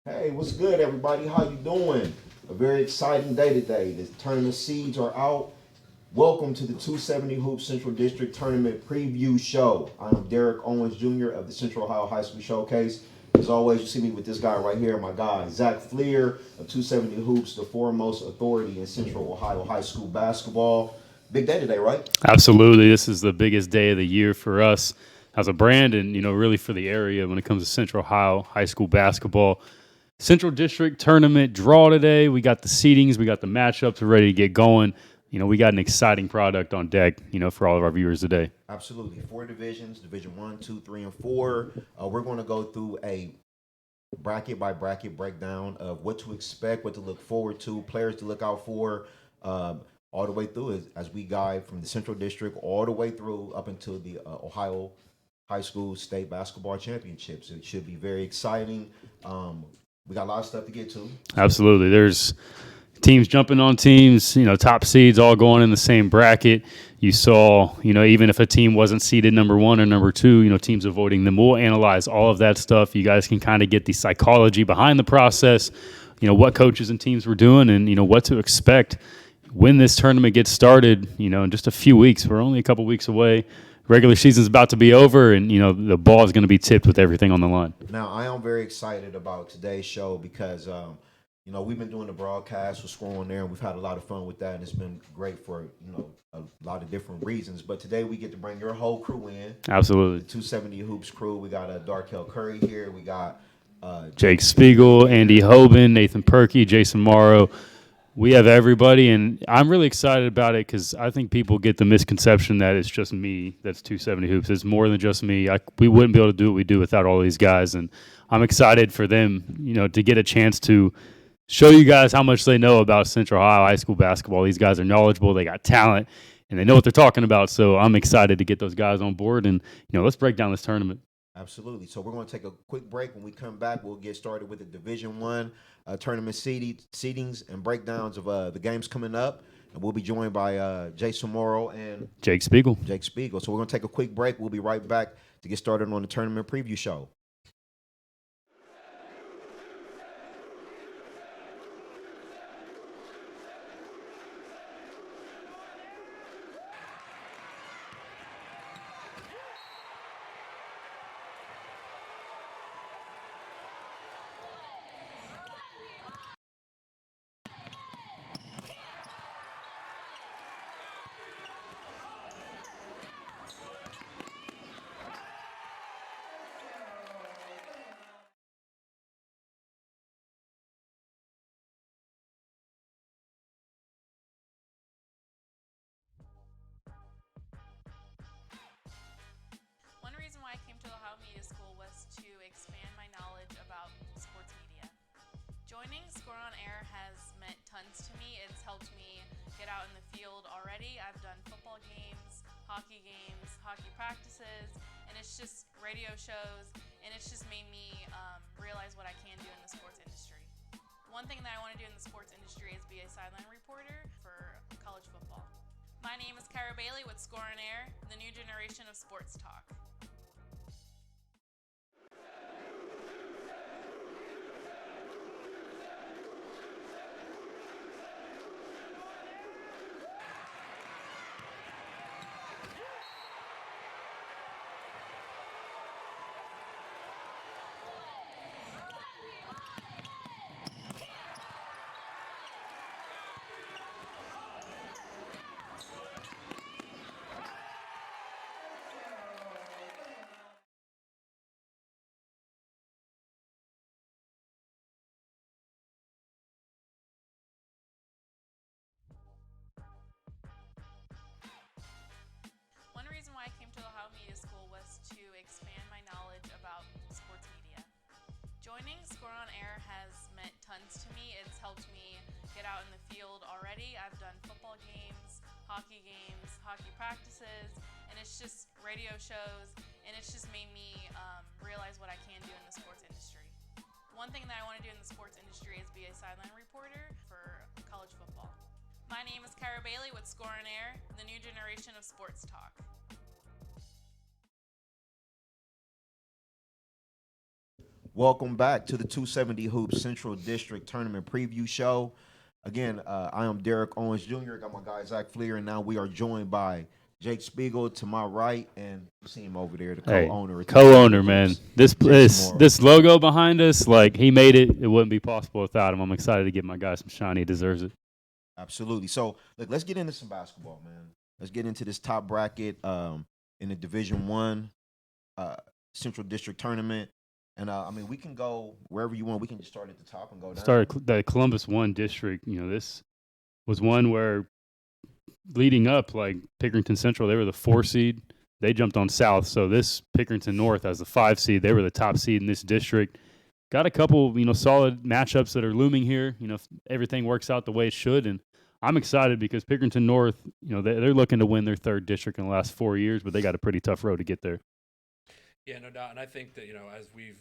Hey, what's good, everybody? How you doing? A very exciting day today. The tournament seeds are out. Welcome to the 270 Hoops Central District Tournament Preview Show. I'm Derek Owens Jr. of the Central Ohio High School Showcase. As always, you see me with this guy right here, my guy, Zach Fleer of 270 Hoops, the foremost authority in Central Ohio high school basketball. Big day today, right? Absolutely. This is the biggest day of the year for us as a brand and, really for the area when it comes to Central Ohio high school basketball. Central District tournament draw today. We got the seedings. We got the matchups. We're ready to get going. We got an exciting product on deck, for all of our viewers today. Absolutely. 4 divisions, Division 1, 2, 3, and 4. We're going to go through a bracket by bracket breakdown of what to expect, what to look forward to, players to look out for, all the way through as we guide from the Central District all the way through up until the Ohio High School State Basketball Championships. It should be very exciting. We got a lot of stuff to get to. Absolutely. There's teams jumping on teams, top seeds all going in the same bracket. You saw, even if a team wasn't seeded number 1 or number 2, teams avoiding them. We'll analyze all of that stuff. You guys can kind of get the psychology behind the process, what coaches and teams were doing and, what to expect when this tournament gets started, in just a few weeks. We're only a couple weeks away. Regular season's about to be over, and, the ball is going to be tipped with everything on the line. Now, I am very excited about today's show because, we've been doing the broadcast with Score on there, and we've had a lot of fun with that, and it's been great for, a lot of different reasons. But today we get to bring your whole crew in. Absolutely. The 270 Hoops crew. We got Darkel Curry here. We got Jake Spiegel, Andy Hoban, Nathan Perkey, Jason Morrow. We have everybody, and I'm really excited about it because I think people get the misconception that it's just me that's 270 Hoops. It's more than just me. We wouldn't be able to do what we do without all these guys, and I'm excited for them, to get a chance to show you guys how much they know about Central Ohio high school basketball. These guys are knowledgeable, they got talent, and they know what they're talking about, so I'm excited to get those guys on board, and, let's break down this tournament. Absolutely. So we're going to take a quick break. When we come back, we'll get started with the Division 1 tournament seedings and breakdowns of the games coming up. And we'll be joined by Jason Morrow and Jake Spiegel. So we're going to take a quick break. We'll be right back to get started on the tournament preview show. One reason why I came to Ohio Media School was to expand my knowledge about sports media. Joining Score on Air has meant tons to me. It's helped me get out in the field already. I've done football games, hockey practices, and it's just radio shows, and it's just made me realize what I can do in the sports industry. One thing that I want to do in the sports industry is be a sideline reporter for college football. My name is Kara Bailey with Score on Air, the new generation of sports talk. One reason why I came to Ohio Media School was to expand my knowledge about sports media. Joining Score on Air has meant tons to me. It's helped me get out in the field already. I've done football games, hockey practices, and it's just radio shows, and it's just made me realize what I can do in the sports industry. One thing that I want to do in the sports industry is be a sideline reporter for college football. My name is Kara Bailey with Score on Air, the new generation of sports talk. Welcome back to the 270 Hoops Central District Tournament Preview Show. Again, I am Derek Owens Jr. Got my guy Zach Fleer, and now we are joined by Jake Spiegel to my right, and you see him over there, the co-owner. Co-owner, man. This Morrow. this logo behind us, like he made it. It wouldn't be possible without him. I'm excited to get my guy some shine. He deserves it. Absolutely. So, look, let's get into some basketball, man. Let's get into this top bracket in the Division One Central District Tournament. And, I mean, we can go wherever you want. We can just start at the top and go down. Start at the Columbus 1 district. You know, this was one where leading up, like Pickerington Central, they were the 4 seed. They jumped on South. So this Pickerington North as the 5 seed, they were the top seed in this district. Got a couple, solid matchups that are looming here. If everything works out the way it should. And I'm excited because Pickerington North, they're looking to win their 3rd district in the last 4 years, but they got a pretty tough road to get there. Yeah, no doubt. And I think that, as we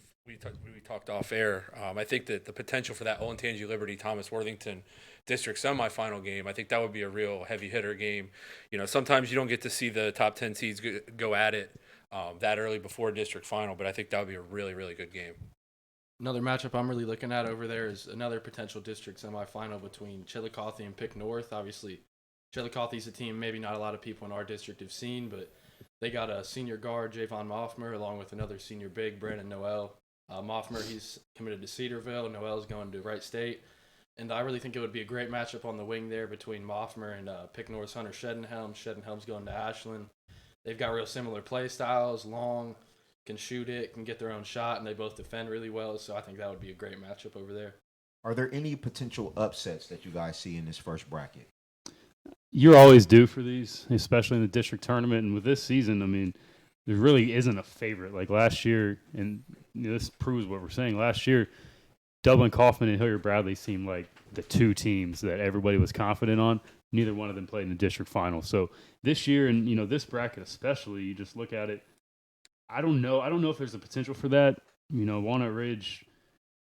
talked off air, I think that the potential for that Olentangy Liberty Thomas Worthington district semifinal game, I think that would be a real heavy hitter game. Sometimes you don't get to see the top 10 seeds go at it that early before district final, but I think that would be a really, really good game. Another matchup I'm really looking at over there is another potential district semifinal between Chillicothe and Pick North. Obviously, Chillicothe's a team maybe not a lot of people in our district have seen, but they got a senior guard, Javon Moffmer, along with another senior big, Brandon Noel. Moffmer, he's committed to Cedarville. Noel's going to Wright State. And I really think it would be a great matchup on the wing there between Moffmer and Pick North's Hunter Shedenhelm. Shedenhelm's going to Ashland. They've got real similar play styles, long, can shoot it, can get their own shot, and they both defend really well. So I think that would be a great matchup over there. Are there any potential upsets that you guys see in this first bracket? You're always due for these, especially in the district tournament. And with this season, I mean, there really isn't a favorite. Like last year, and this proves what we're saying. Last year, Dublin Kaufman and Hilliard Bradley seemed like the 2 teams that everybody was confident on. Neither one of them played in the district final. So this year, and this bracket especially, you just look at it. I don't know if there's a potential for that. Walnut Ridge.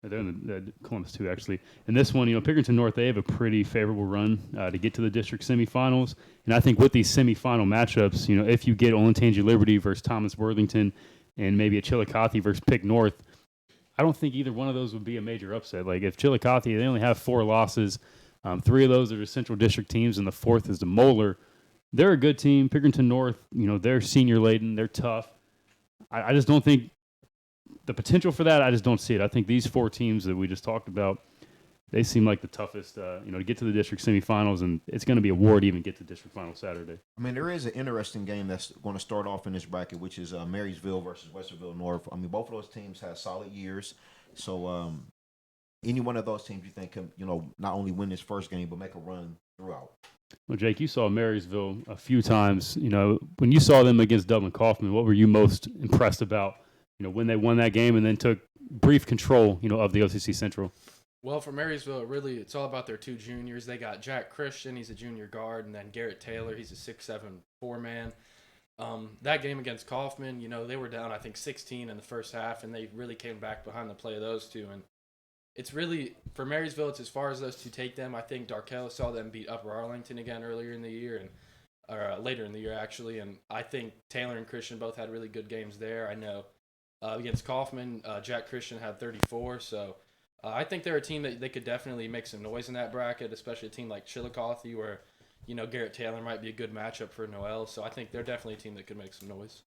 They're in the Columbus 2, actually. And this one, Pickerington North, they have a pretty favorable run to get to the district semifinals. And I think with these semifinal matchups, if you get Olentangy Liberty versus Thomas Worthington and maybe a Chillicothe versus Pick North, I don't think either one of those would be a major upset. Like if Chillicothe, they only have 4 losses. 3 of those are the Central District teams, and the 4th is the Moeller. They're a good team. Pickerington North, they're senior-laden. They're tough. I just don't think the potential for that, I just don't see it. I think these 4 teams that we just talked about, they seem like the toughest, to get to the district semifinals, and it's going to be a war to even get to district final Saturday. I mean, there is an interesting game that's going to start off in this bracket, which is Marysville versus Westerville North. I mean, both of those teams have solid years. So any one of those teams you think can, not only win this first game, but make a run throughout. Well, Jake, you saw Marysville a few times. When you saw them against Dublin Kaufman, what were you most impressed about? When they won that game and then took brief control, of the OCC Central? Well, for Marysville, it's all about their 2 juniors. They got Jack Christian, he's a junior guard, and then Garrett Taylor, he's a 6'7", 4-man. That game against Kaufman, they were down, I think, 16 in the first half, and they really came back behind the play of those 2. And it's really, for Marysville, it's as far as those 2 take them. I think Darkel saw them beat Upper Arlington again earlier in the year, or later in the year, actually. And I think Taylor and Christian both had really good games there. I know against Kaufman, Jack Christian had 34, so I think they're a team that they could definitely make some noise in that bracket, especially a team like Chillicothe where, Garrett Taylor might be a good matchup for Noel, so I think they're definitely a team that could make some noise.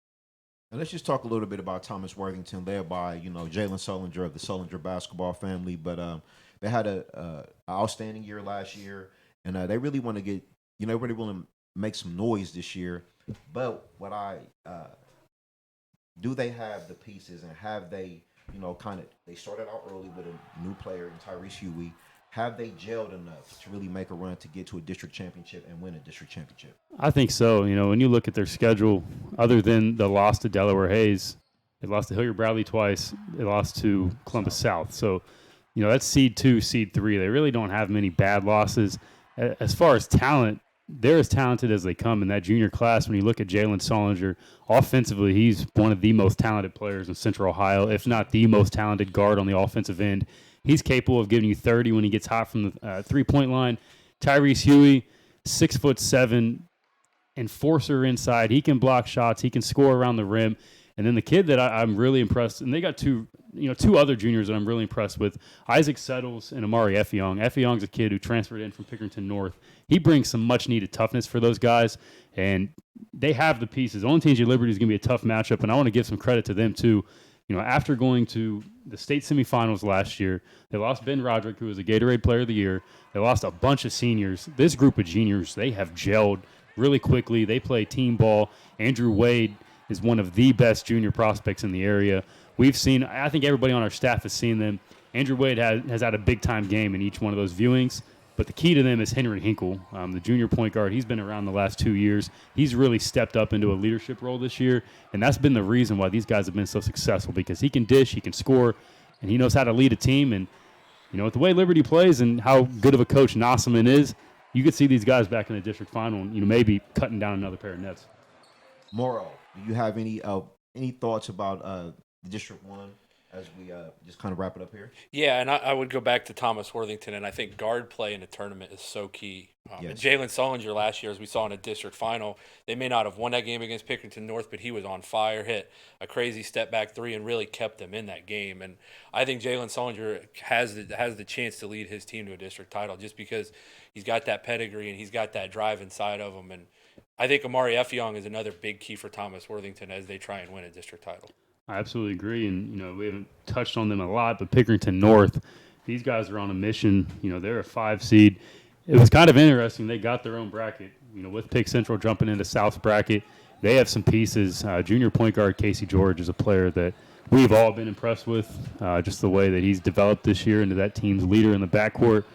And let's just talk a little bit about Thomas Worthington, led by, Jalen Solinger of the Solinger basketball family, but they had an outstanding year last year, and they really want to get, really want to make some noise this year, but what do they have the pieces, and have they, they started out early with a new player in Tyrese Huey. Have they gelled enough to really make a run to get to a district championship and win a district championship? I think so. When you look at their schedule, other than the loss to Delaware Hayes, they lost to Hilliard Bradley twice. They lost to Columbus South. So, that's seed 2, seed 3. They really don't have many bad losses. As far as talent, they're as talented as they come in that junior class. When you look at Jalen Solinger, offensively, he's one of the most talented players in Central Ohio, if not the most talented guard on the offensive end. He's capable of giving you 30 when he gets hot from the 3-point line. Tyrese Huey, 6'7", enforcer inside. He can block shots. He can score around the rim. And then the kid that I'm really impressed, and they got two other juniors that I'm really impressed with, Isaac Settles and Amari Effiong. Effiong's a kid who transferred in from Pickerington North. He brings some much-needed toughness for those guys, and they have the pieces. Olentangy Liberty is going to be a tough matchup, and I want to give some credit to them too. After going to the state semifinals last year, they lost Ben Roderick, who was a Gatorade Player of the Year. They lost a bunch of seniors. This group of juniors, they have gelled really quickly. They play team ball. Andrew Wade is one of the best junior prospects in the area. I think everybody on our staff has seen them. Andrew Wade has had a big-time game in each one of those viewings. But the key to them is Henry Hinkle, the junior point guard. He's been around the last 2 years. He's really stepped up into a leadership role this year, and that's been the reason why these guys have been so successful, because he can dish, he can score, and he knows how to lead a team. And, with the way Liberty plays and how good of a coach Nosselman is, you could see these guys back in the district final and, maybe cutting down another pair of nets. Morrow, do you have any thoughts about the District 1 as we just kind of wrap it up here? Yeah, and I would go back to Thomas Worthington, and I think guard play in a tournament is so key. Yes. Jalen Sullinger last year, as we saw in a district final, they may not have won that game against Pickerington North, but he was on fire, hit a crazy step-back three, and really kept them in that game. And I think Jalen Sullinger has the chance to lead his team to a district title just because he's got that pedigree and he's got that drive inside of him. And I think Amari Effiong is another big key for Thomas Worthington as they try and win a district title. I absolutely agree, and we haven't touched on them a lot, but Pickerington North, these guys are on a mission. They're a 5 seed. It was kind of interesting. They got their own bracket. With Pick Central jumping into South's bracket, they have some pieces. Junior point guard Casey George is a player that we've all been impressed with, just the way that he's developed this year into that team's leader in the backcourt.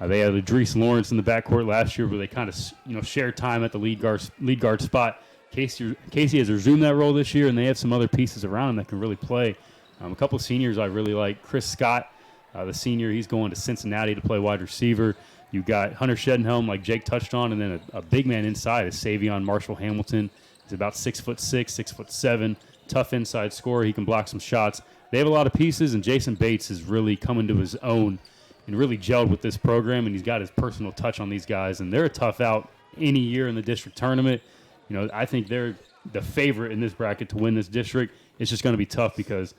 They had Idris Lawrence in the backcourt last year, where they kind of shared time at the lead guard spot. Casey has resumed that role this year, and they have some other pieces around him that can really play. A couple of seniors I really like. Chris Scott, the senior, he's going to Cincinnati to play wide receiver. You got Hunter Shedenhelm, like Jake touched on, and then a big man inside is Savion Marshall Hamilton. He's about 6'6", 6'7", tough inside scorer. He can block some shots. They have a lot of pieces, and Jason Bates is really coming to his own and really gelled with this program, and he's got his personal touch on these guys, and they're a tough out any year in the district tournament. I think they're the favorite in this bracket to win this district. It's just going to be tough because,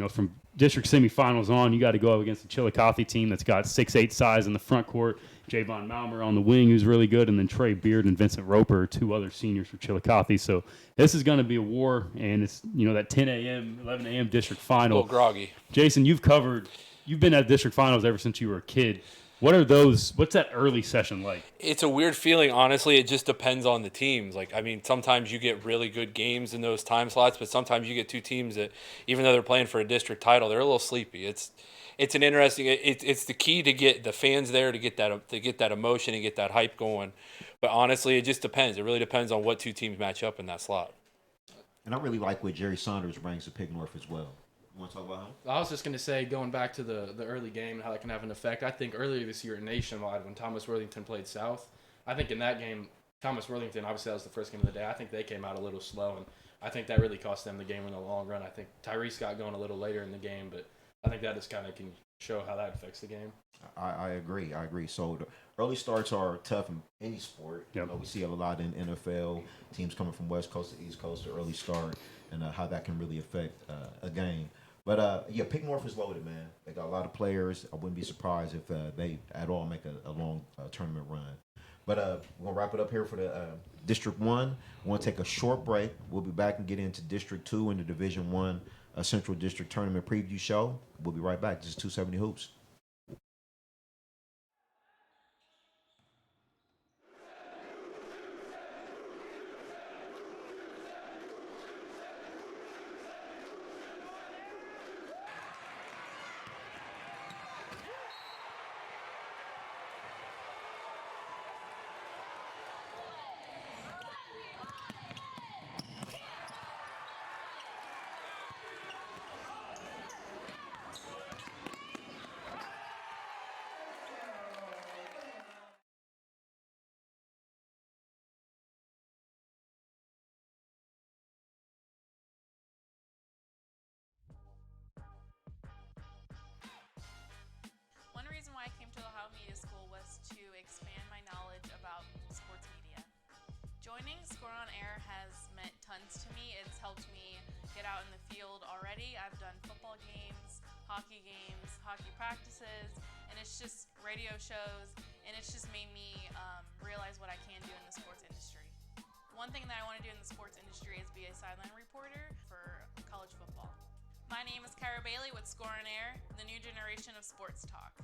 from district semifinals on, you got to go up against the Chillicothe team that's got 6'8" size in the front court, Javon Malmer on the wing, who's really good, and then Trey Beard and Vincent Roper are 2 other seniors for Chillicothe. So this is going to be a war, and it's, that 10 a.m., 11 a.m. district final. A little groggy. Jason, you've been at district finals ever since you were a kid. What's that early session like? It's a weird feeling, honestly. It just depends on the teams. Sometimes you get really good games in those time slots, but sometimes you get 2 teams that, even though they're playing for a district title, they're a little sleepy. It's an interesting. It's the key to get the fans there to get that emotion and get that hype going. But honestly, it just depends. It really depends on what 2 teams match up in that slot. And I really like what Jerry Saunders brings to Pick North as well. You want to talk about him? I was just going to say, going back to the early game and how that can have an effect, I think earlier this year Nationwide, when Thomas Worthington played South, I think in that game, Thomas Worthington, obviously that was the first game of the day, I think they came out a little slow, and I think that really cost them the game in the long run. I think Tyrese got going a little later in the game, but I think that just kind of can show how that affects the game. I agree. So the early starts are tough in any sport. Yep. We see a lot in NFL, teams coming from West Coast to East Coast, the early start, and how that can really affect a game. But, Pick North is loaded, man. They got a lot of players. I wouldn't be surprised if they at all make a long tournament run. But we're going to wrap it up here for the District 1. We're going to take a short break. We'll be back and get into District 2 in the Division 1 Central District Tournament Preview Show. We'll be right back. This is 270 Hoops. One reason why I came to Ohio Media School was to expand my knowledge about sports media. Joining Score on Air has meant tons to me. It's helped me get out in the field already. I've done football games, hockey practices, and it's just radio shows, and it's just made me realize what I can do in the sports industry. One thing that I want to do in the sports industry is be a sideline reporter for college football. My name is Kara Bailey with Score on Air, the new generation of sports talk.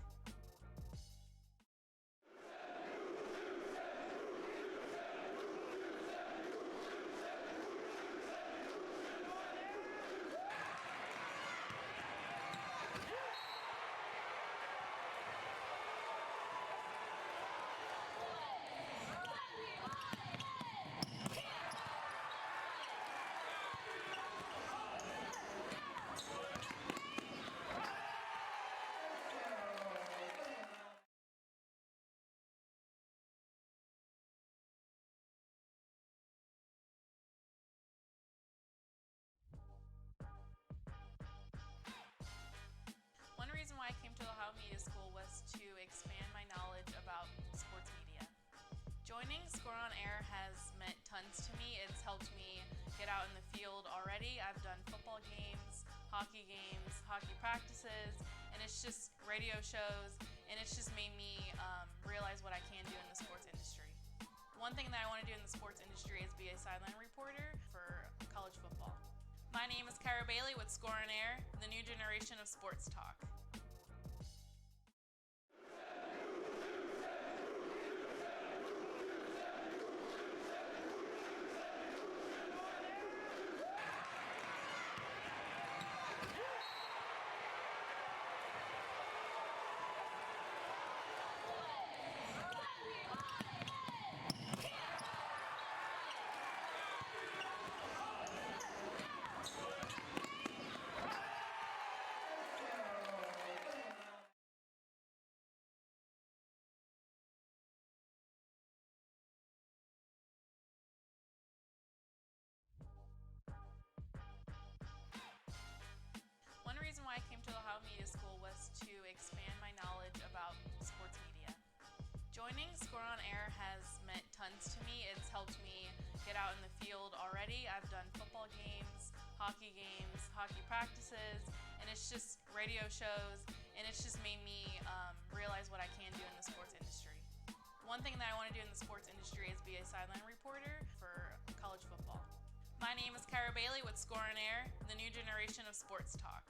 One reason why I came to Ohio Media School was to expand my knowledge about sports media. Joining Score on Air has meant tons to me. It's helped me get out in the field already. I've done football games, hockey practices, and it's just radio shows, and it's just made me realize what I can do in the sports industry. One thing that I want to do in the sports industry is be a sideline reporter for college football. My name is Kara Bailey with Score on Air, the new generation of sports talk. One reason why I came to Ohio Media School was to expand my knowledge about sports media. Joining Score on Air has meant tons to me. It's helped me get out in the field already. I've done football games, hockey practices, and it's just radio shows, and it's just made me realize what I can do in the sports industry. One thing that I want to do in the sports industry is be a sideline reporter for college football. My name is Kara Bailey with Score on Air, the new generation of sports talk.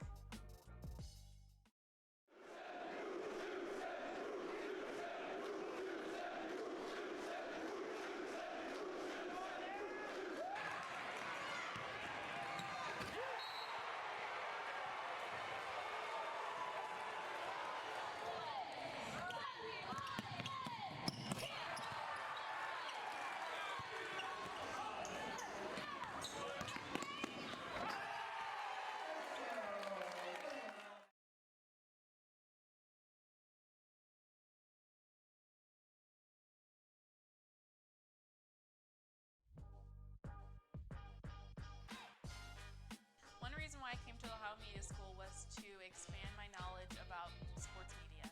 One reason why I came to Ohio Media School was to expand my knowledge about sports media.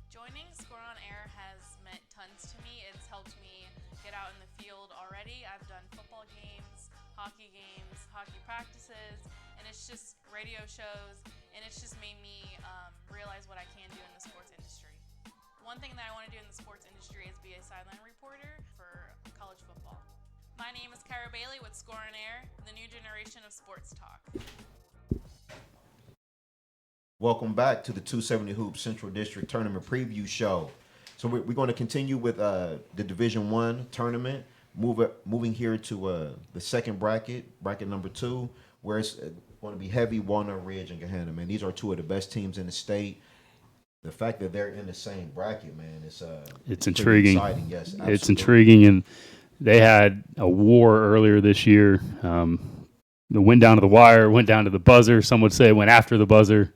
Joining Score on Air has meant tons to me. It's helped me get out in the field already. I've done football games, hockey practices, and it's just radio shows, and it's just made me realize what I can do in the sports industry. One thing that I want to do in the sports industry is be a sideline reporter for college football. My name is Kara Bailey with Score on Air, the new generation of sports talk. Welcome back to the 270 Hoops Central District Tournament Preview Show. So we're going to continue with the Division I tournament, moving here to the second bracket number 2, where it's going to be heavy Walnut Ridge and Gahanna, man. These are two of the best teams in the state. The fact that they're in the same bracket, man, it's intriguing. Exciting, yes, absolutely. It's intriguing, and they had a war earlier this year. It went down to the wire, went down to the buzzer. Some would say it went after the buzzer.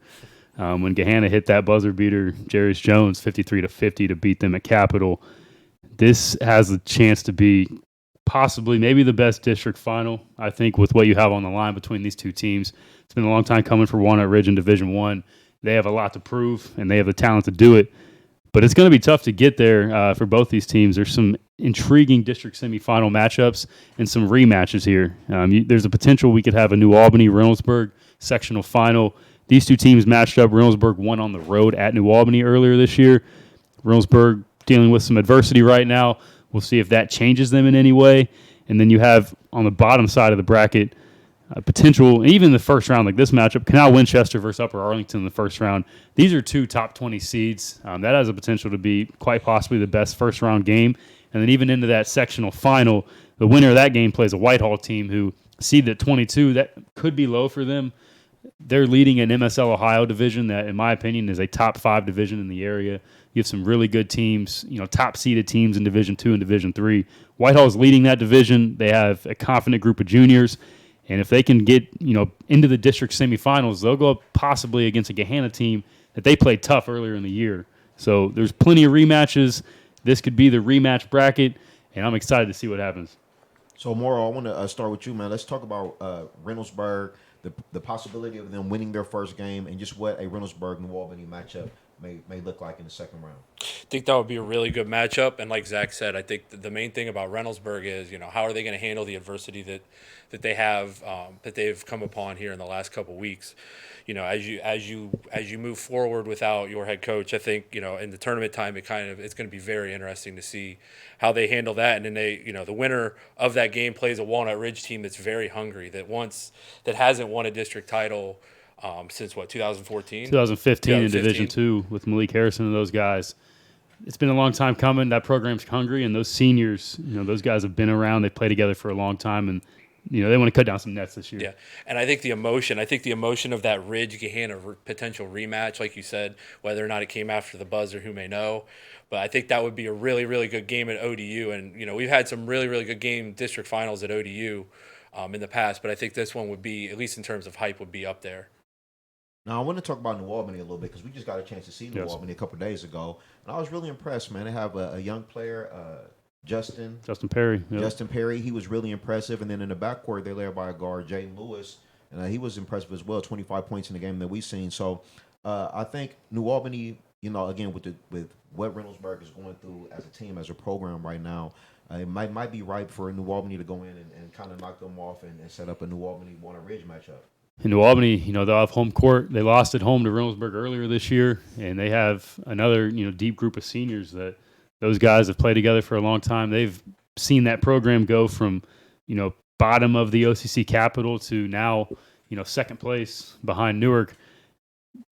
When Gahanna hit that buzzer beater, Jarius Jones, 53-50 to beat them at Capitol. This has a chance to be possibly maybe the best district final, I think, with what you have on the line between these two teams. It's been a long time coming for Walnut Ridge in Division I. They have a lot to prove, and they have the talent to do it. But it's going to be tough to get there for both these teams. There's some intriguing district semifinal matchups and some rematches here. There's a potential we could have a New Albany-Reynoldsburg sectional final. These two teams matched up. Reynoldsburg won on the road at New Albany earlier this year. Reynoldsburg dealing with some adversity right now. We'll see if that changes them in any way. And then you have on the bottom side of the bracket potential, even the first round, like this matchup, Canal Winchester versus Upper Arlington in the first round. These are two top 20 seeds. That has a potential to be quite possibly the best first round game. And then even into that sectional final, the winner of that game plays a Whitehall team who seeded at 22. That could be low for them. They're leading an MSL Ohio division that, in my opinion, is a top 5 division in the area. You have some really good teams, top seeded teams in Division 2 and Division 3. Whitehall is leading that division. They have a confident group of juniors. And if they can get, into the district semifinals, they'll go up possibly against a Gahanna team that they played tough earlier in the year. So there's plenty of rematches. This could be the rematch bracket, and I'm excited to see what happens. So, Morrow, I want to start with you, man. Let's talk about Reynoldsburg, the possibility of them winning their first game, and just what a Reynoldsburg-New Albany matchup may look like in the second round. I think that would be a really good matchup. And like Zach said, I think the main thing about Reynoldsburg is, how are they going to handle the adversity that they have, that they've come upon here in the last couple of weeks. As you move forward without your head coach, I think, in the tournament time, it's going to be very interesting to see how they handle that. And then the winner of that game plays a Walnut Ridge team that's very hungry, that hasn't won a district title since 2014? 2015 in Division 2 with Malik Harrison and those guys. It's been a long time coming. That program's hungry, and those seniors, those guys have been around. They've played together for a long time, and they want to cut down some nets this year. Yeah, and I think the emotion of that Ridge-Gahanna potential rematch, like you said, whether or not it came after the buzzer, who may know. But I think that would be a really, really good game at ODU. And, we've had some really, really good district finals at ODU in the past. But I think this one would be, at least in terms of hype, would be up there. Now, I want to talk about New Albany a little bit because we just got a chance to see New Albany a couple of days ago. And I was really impressed, man. They have a young player, Justin Perry. Yep. Justin Perry, he was really impressive. And then in the backcourt, they're led by a guard, Jaden Lewis. And he was impressive as well, 25 points in the game that we've seen. So I think New Albany, again, with what Reynoldsburg is going through as a team, as a program right now, it might be ripe for New Albany to go in and kind of knock them off and set up a New Albany-Walnut Ridge matchup. In New Albany, they'll have home court. They lost at home to Reynoldsburg earlier this year, and they have another, deep group of seniors that those guys have played together for a long time. They've seen that program go from, bottom of the OCC Capital to now, second place behind Newark.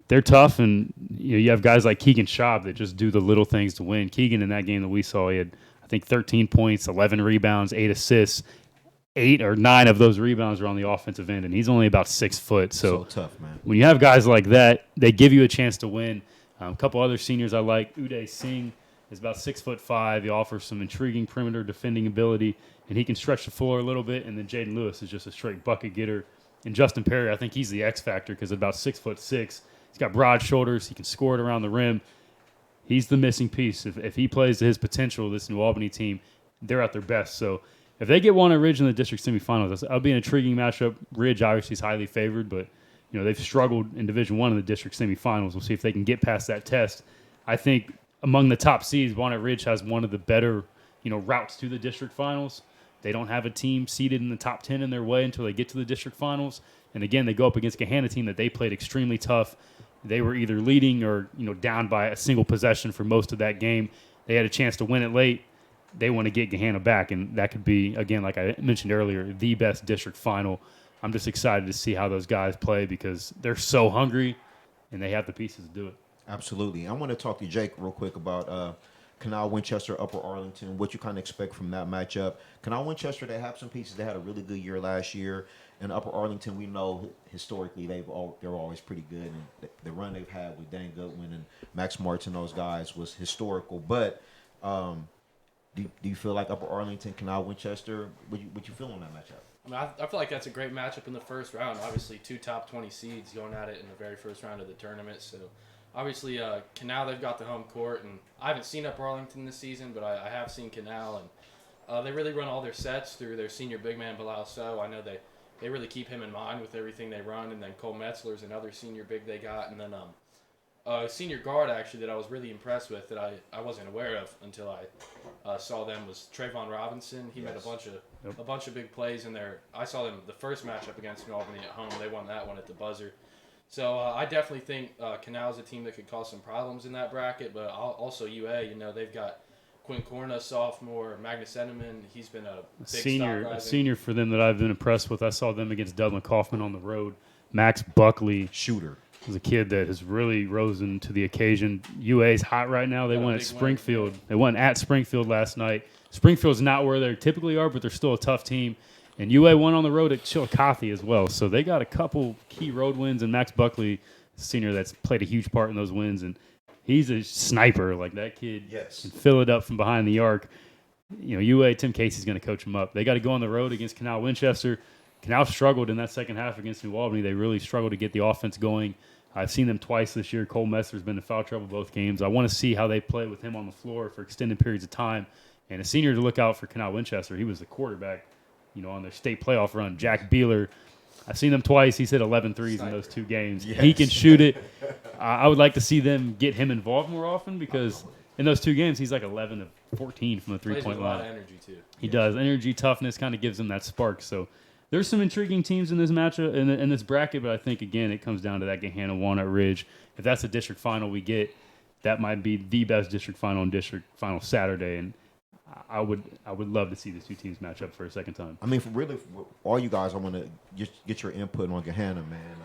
They're tough, and you have guys like Keegan Schaub that just do the little things to win. Keegan, in that game that we saw, he had, I think, 13 points, 11 rebounds, 8 assists. 8 or 9 of those rebounds are on the offensive end, and he's only about 6 foot. So tough, man. When you have guys like that, they give you a chance to win. A couple other seniors I like. Uday Singh is about 6'5". He offers some intriguing perimeter defending ability, and he can stretch the floor a little bit. And then Jaden Lewis is just a straight bucket getter. And Justin Perry, I think he's the X factor because at about 6'6", he's got broad shoulders. He can score it around the rim. He's the missing piece. If he plays to his potential, this New Albany team, they're at their best. So if they get Walnut Ridge in the district semifinals, that'll be an intriguing matchup. Ridge obviously is highly favored, but they've struggled in Division 1 in the district semifinals. We'll see if they can get past that test. I think among the top seeds, Walnut Ridge has one of the better routes to the district finals. They don't have a team seeded in the top 10 in their way until they get to the district finals. And again, they go up against a Gahanna team that they played extremely tough. They were either leading or down by a single possession for most of that game. They had a chance to win it late. They want to get Gahanna back, and that could be, again, like I mentioned earlier, the best district final. I'm just excited to see how those guys play because they're so hungry, and they have the pieces to do it. Absolutely. I want to talk to Jake real quick about Canal Winchester, Upper Arlington, what you kind of expect from that matchup. Canal Winchester, they have some pieces. They had a really good year last year. And Upper Arlington, we know historically they're always pretty good. And the run they've had with Dan Goodwin and Max Martin, those guys, was historical. But do you feel like Upper Arlington, Canal Winchester, what you feel on that matchup? I mean, I feel like that's a great matchup in the first round. Obviously, 2 top 20 seeds going at it in the very first round of the tournament. So, obviously, Canal, they've got the home court. And I haven't seen Upper Arlington this season, but I have seen Canal. And they really run all their sets through their senior big man, Bilal So. I know they really keep him in mind with everything they run. And then Cole Metzler's another senior big they got. And then Senior guard, actually, that I was really impressed with that I wasn't aware of until I saw them was Trayvon Robinson. He made a bunch of big plays in there. I saw them the first matchup against New Albany at home. They won that one at the buzzer. So I definitely think Canal's a team that could cause some problems in that bracket, but also UA, they've got Quinn Corna, sophomore, Magnus Enneman. He's been a big a senior for them that I've been impressed with. I saw them against Dublin Kaufman on the road. Max Buckley. Shooter. Was a kid that has really risen to the occasion. UA's hot right now. They won at Springfield. They won at Springfield last night. Springfield's not where they typically are, but they're still a tough team. And UA won on the road at Chillicothe as well. So they got a couple key road wins. And Max Buckley, senior, that's played a huge part in those wins. And he's a sniper. Like that kid can fill it up from behind the arc. UA, Tim Casey's going to coach him up. They got to go on the road against Canal Winchester. Canal struggled in that second half against New Albany. They really struggled to get the offense going. I've seen them twice this year. Cole Messer's been in foul trouble both games. I want to see how they play with him on the floor for extended periods of time. And a senior to look out for Canal Winchester. He was the quarterback, on their state playoff run. Jack Beeler, I've seen him twice. He's hit 11 threes in those 2 games. Yes. He can shoot it. I would like to see them get him involved more often because in those 2 games, he's like 11 of 14 from the three-point line. A lot of energy, too. He does. Energy, toughness kind of gives him that spark. So there's some intriguing teams in this matchup, in this bracket, but I think, again, it comes down to that Gahanna Walnut Ridge. If that's a district final we get, that might be the best district final in district final Saturday. And I would love to see the 2 teams match up for a second time. I mean, for all you guys, I want to get your input on Gahanna, man.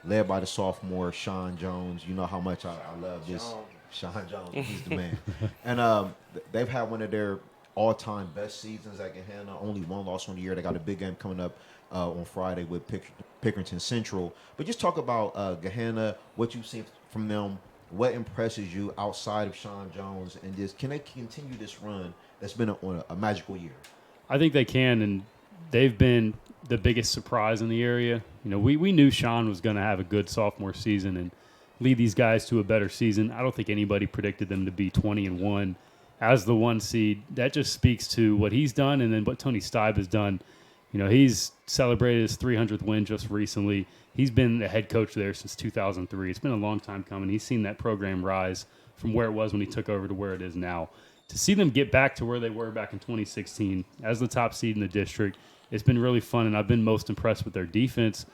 Led by the sophomore, Sean Jones. You know how much I love this. Sean Jones, he's the man. And they've had one of their all-time best seasons at Gahanna. Only 1 loss on the year. They got a big game coming up on Friday with Pickerington Central. But just talk about Gahanna, what you've seen from them, what impresses you outside of Sean Jones, and just can they continue this run that's been a magical year? I think they can, and they've been the biggest surprise in the area. We knew Sean was going to have a good sophomore season and lead these guys to a better season. I don't think anybody predicted them to be 20-1 as the 1 seed. That just speaks to what he's done and then what Tony Stibe has done. He's celebrated his 300th win just recently. He's been the head coach there since 2003. It's been a long time coming. He's seen that program rise from where it was when he took over to where it is now. To see them get back to where they were back in 2016 as the top seed in the district, it's been really fun, and I've been most impressed with their defense.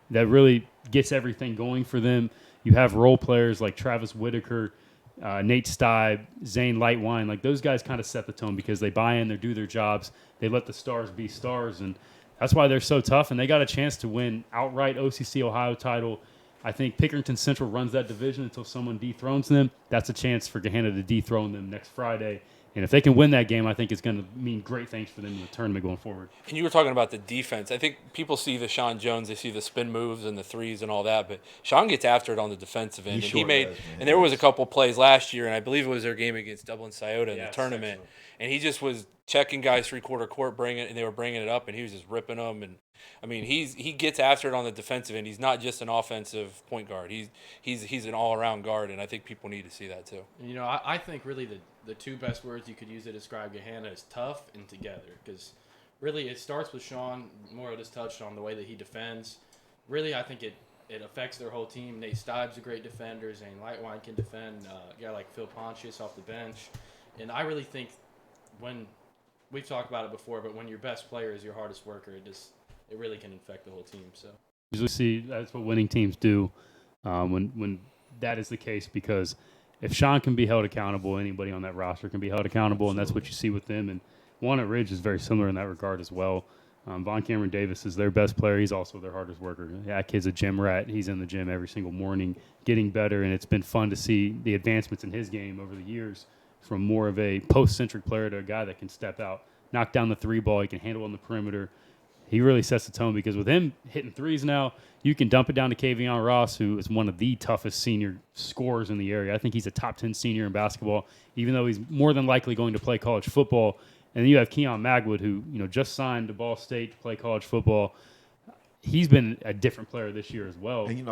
That really gets everything going for them. You have role players like Travis Whitaker, Nate Stibe, Zane Lightwine. Like those guys kind of set the tone because they buy in, they do their jobs, they let the stars be stars, and that's why they're so tough. And they got a chance to win outright OCC Ohio title. I think Pickerington Central runs that division until someone dethrones them. That's a chance for Gahanna to dethrone them next Friday. And if they can win that game, I think it's going to mean great things for them in the tournament going forward. And you were talking about the defense. I think people see the Sean Jones, they see the spin moves and the threes and all that, but Sean gets after it on the defensive end. And there was a couple plays last year, and I believe it was their game against Dublin Scioto in the tournament. And he just was checking guys 3/4 court, and they were bringing it up, and he was just ripping them. And I mean, he gets after it on the defensive end. He's not just an offensive point guard. He's an all-around guard, and I think people need to see that too. I think really the 2 best words you could use to describe Gahanna is tough and together, because really it starts with Sean. Morrow just touched on the way that he defends. Really, I think it affects their whole team. Nate Stibe's a great defender. Zane Lightwine can defend. A guy like Phil Pontius off the bench. And I really think when we've talked about it before, but when your best player is your hardest worker, it really can affect the whole team. So usually see that's what winning teams do when that is the case, because if Sean can be held accountable, anybody on that roster can be held accountable, and that's what you see with them. And Walnut Ridge is very similar in that regard as well. Von Cameron Davis is their best player. He's also their hardest worker. That kid's a gym rat. He's in the gym every single morning getting better, and it's been fun to see the advancements in his game over the years from more of a post-centric player to a guy that can step out, knock down the 3 ball, he can handle on the perimeter. He really sets the tone because with him hitting threes now, you can dump it down to Kavion Ross, who is one of the toughest senior scorers in the area. I think he's a top 10 senior in basketball, even though he's more than likely going to play college football. And then you have Keon Magwood, who just signed to Ball State to play college football. He's been a different player this year as well. And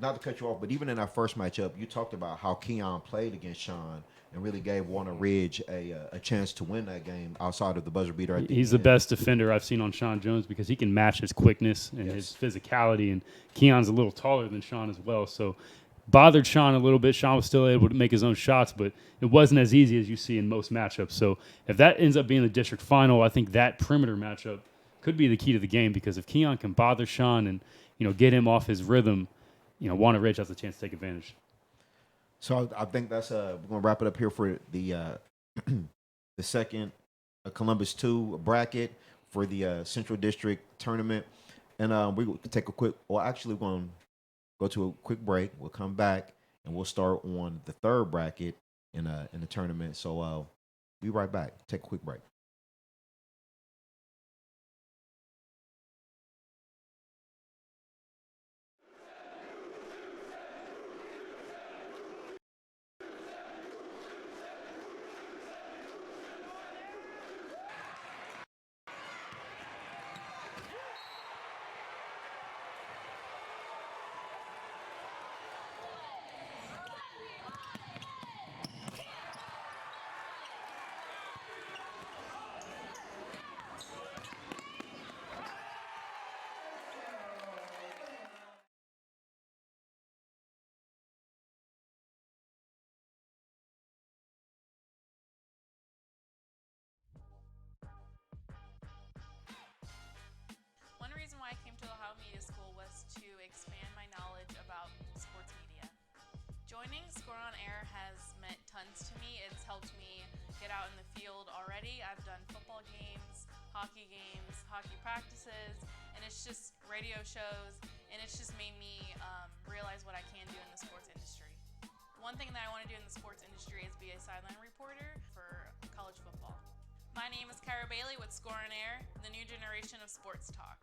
not to cut you off, but even in our first matchup, you talked about how Keon played against Sean and really gave Walnut Ridge a chance to win that game outside of the buzzer beater. He's the best defender I've seen on Sean Jones because he can match his quickness and his physicality, and Keon's a little taller than Sean as well. So bothered Sean a little bit. Sean was still able to make his own shots, but it wasn't as easy as you see in most matchups. So if that ends up being the district final, I think that perimeter matchup could be the key to the game, because if Keon can bother Sean and, get him off his rhythm, Walnut Ridge has a chance to take advantage. So I think that's we're gonna wrap it up here for the the second Columbus 2 bracket for the Central District tournament, and we will take a quick. Well, actually, we're gonna go to a quick break. We'll come back and we'll start on the third bracket in the tournament. So be right back. Take a quick break. One reason why I came to Ohio Media School was to expand my knowledge about sports media. Joining Score on Air has meant tons to me. It's helped me get out in the field already. I've done football games, hockey practices, and it's just radio shows, and it's just made me realize what I can do in the sports industry. One thing that I want to do in the sports industry is be a sideline reporter for college football. My name is Kyra Bailey with Score on Air, the new generation of sports talk.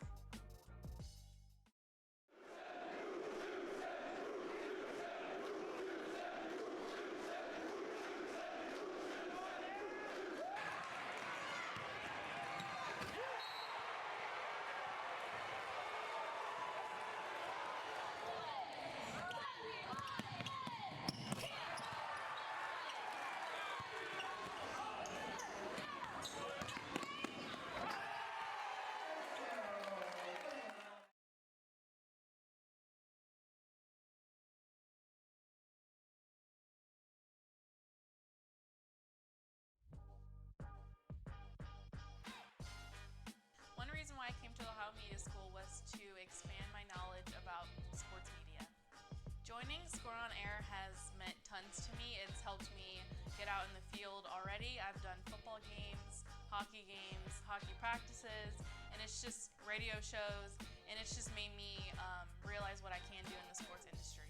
One reason why I came to Ohio Media School was to expand my knowledge about sports media. Joining Score on Air has meant tons to me. It's helped me get out in the field already. I've done football games, hockey practices, and it's just radio shows, and it's just made me realize what I can do in the sports industry.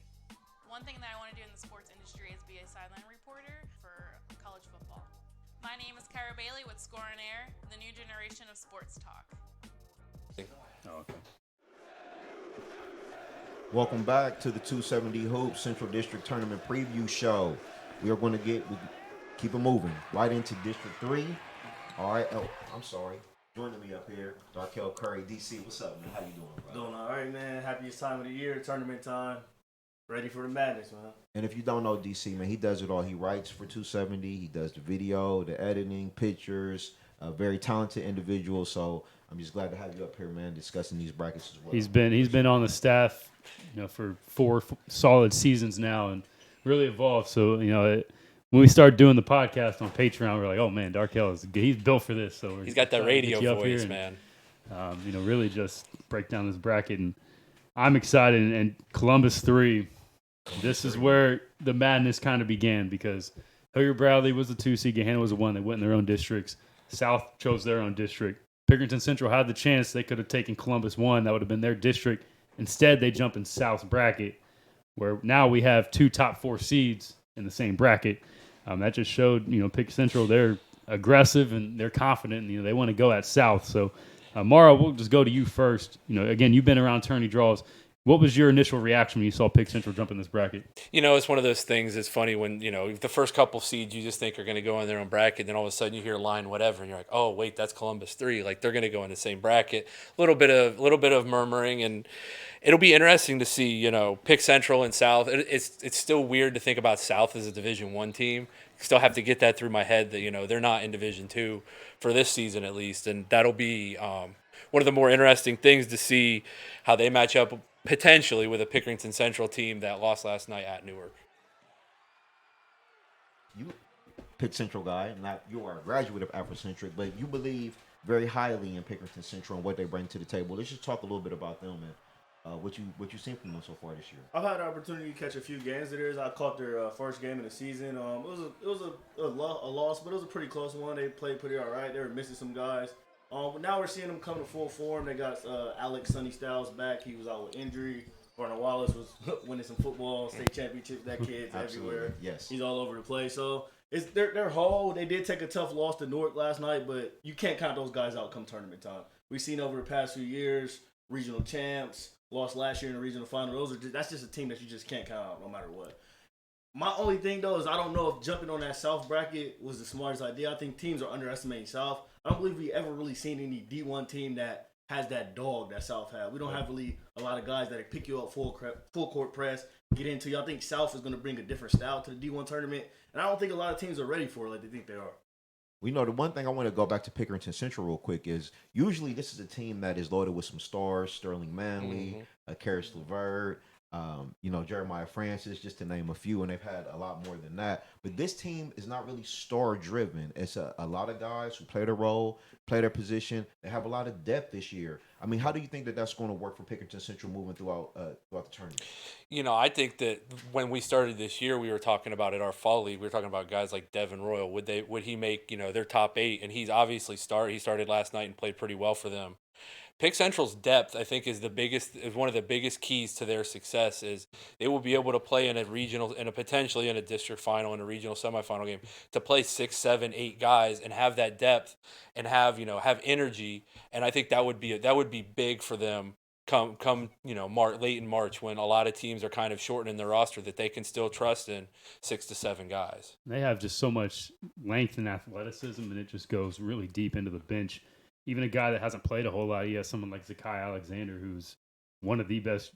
One thing that I want to do in the sports industry is be a sideline reporter for college football. My name is Kyra Bailey with Score on Air, the new generation of sports talk. Oh, okay. Welcome back to the 270 Hoops Central District Tournament Preview Show. We are going to keep it moving right into District 3. All right. Oh, I'm sorry. Joining me up here, Darkel Curry, DC. What's up, man? How you doing, bro? Doing all right, man. Happiest time of the year, tournament time. Ready for the madness, man. And if you don't know DC, man, he does it all. He writes for 270. He does the video, the editing, pictures. A very talented individual. So I'm just glad to have you up here, man, discussing these brackets as well. He's been on the staff, for 4 solid seasons now, and really evolved. So when we started doing the podcast on Patreon, we're like, oh man, Darkel he's built for this. So he's got that radio voice, man. Really just break down this bracket, and I'm excited. And Columbus 3, this is where the madness kind of began, because Hilliard Bradley was the 2 seed, Gahanna was the 1. They went in their own districts. South chose their own district. Pickerington Central had the chance. They could have taken Columbus 1. That would have been their district. Instead, they jump in South's bracket, where now we have 2 top 4 seeds in the same bracket. That just showed, Pick Central, they're aggressive and they're confident, and they want to go at South. So, Morrow, we'll just go to you first. Again, you've been around tourney draws. What was your initial reaction when you saw Pick Central jump in this bracket? It's one of those things. It's funny when, the first couple seeds you just think are going to go in their own bracket. Then all of a sudden you hear line whatever, and you're like, oh, wait, that's Columbus 3. Like, they're going to go in the same bracket. A little bit of murmuring, and it'll be interesting to see, Pick Central and South. It's still weird to think about South as a Division I team. Still have to get that through my head that, they're not in Division II for this season at least. And that'll be one of the more interesting things to see how they match up potentially with a Pickerington Central team that lost last night at Newark. You Pitt Central guy, not you are a graduate of Afrocentric, but you believe very highly in Pickerington Central and what they bring to the table. Let's just talk a little bit about them and what you seen from them so far this year. I've had the opportunity to catch a few games of theirs. I caught their first game of the season. It was a loss, but it was a pretty close one. They played pretty all right. They were missing some guys. But now we're seeing them come to full form. They got Alex Sonny Styles back. He was out with injury. Vernon Wallace was winning some football state championships. That kid's everywhere. Yes. He's all over the place. So it's their whole. They did take a tough loss to Newark last night, but you can't count those guys out come tournament time. We've seen over the past few years regional champs. Lost last year in the regional final. That's just a team that you just can't count out no matter what. My only thing though is I don't know if jumping on that South bracket was the smartest idea. I think teams are underestimating South. I don't believe we ever really seen any D1 team that has that dog that South had. We don't have really a lot of guys that pick you up full court press, get into you. I think South is going to bring a different style to the D1 tournament, and I don't think a lot of teams are ready for it like they think they are. We know the one thing I want to go back to Pickerington Central real quick is usually this is a team that is loaded with some stars, Sterling Manley, Karis LeVert, Jeremiah Francis, just to name a few, and they've had a lot more than that. But this team is not really star driven. It's a lot of guys who play their role, play their position. They have a lot of depth this year. I mean, how do you think that that's going to work for Pickerington Central moving throughout the tournament? I think that when we started this year, we were talking about at our fall league. We were talking about guys like Devin Royal. Would he make their top 8? And he's obviously He started last night and played pretty well for them. Pick Central's depth, I think, is one of the biggest keys to their success. Is they will be able to play in a regional, potentially in a district final, in a regional semifinal game, to play 6, 7, 8 guys and have that depth and have energy. And I think that would be big for them come late in March when a lot of teams are kind of shortening their roster, that they can still trust in 6 to 7 guys. They have just so much length and athleticism, and it just goes really deep into the bench. Even a guy that hasn't played a whole lot, he has someone like Zakai Alexander, who's one of the best,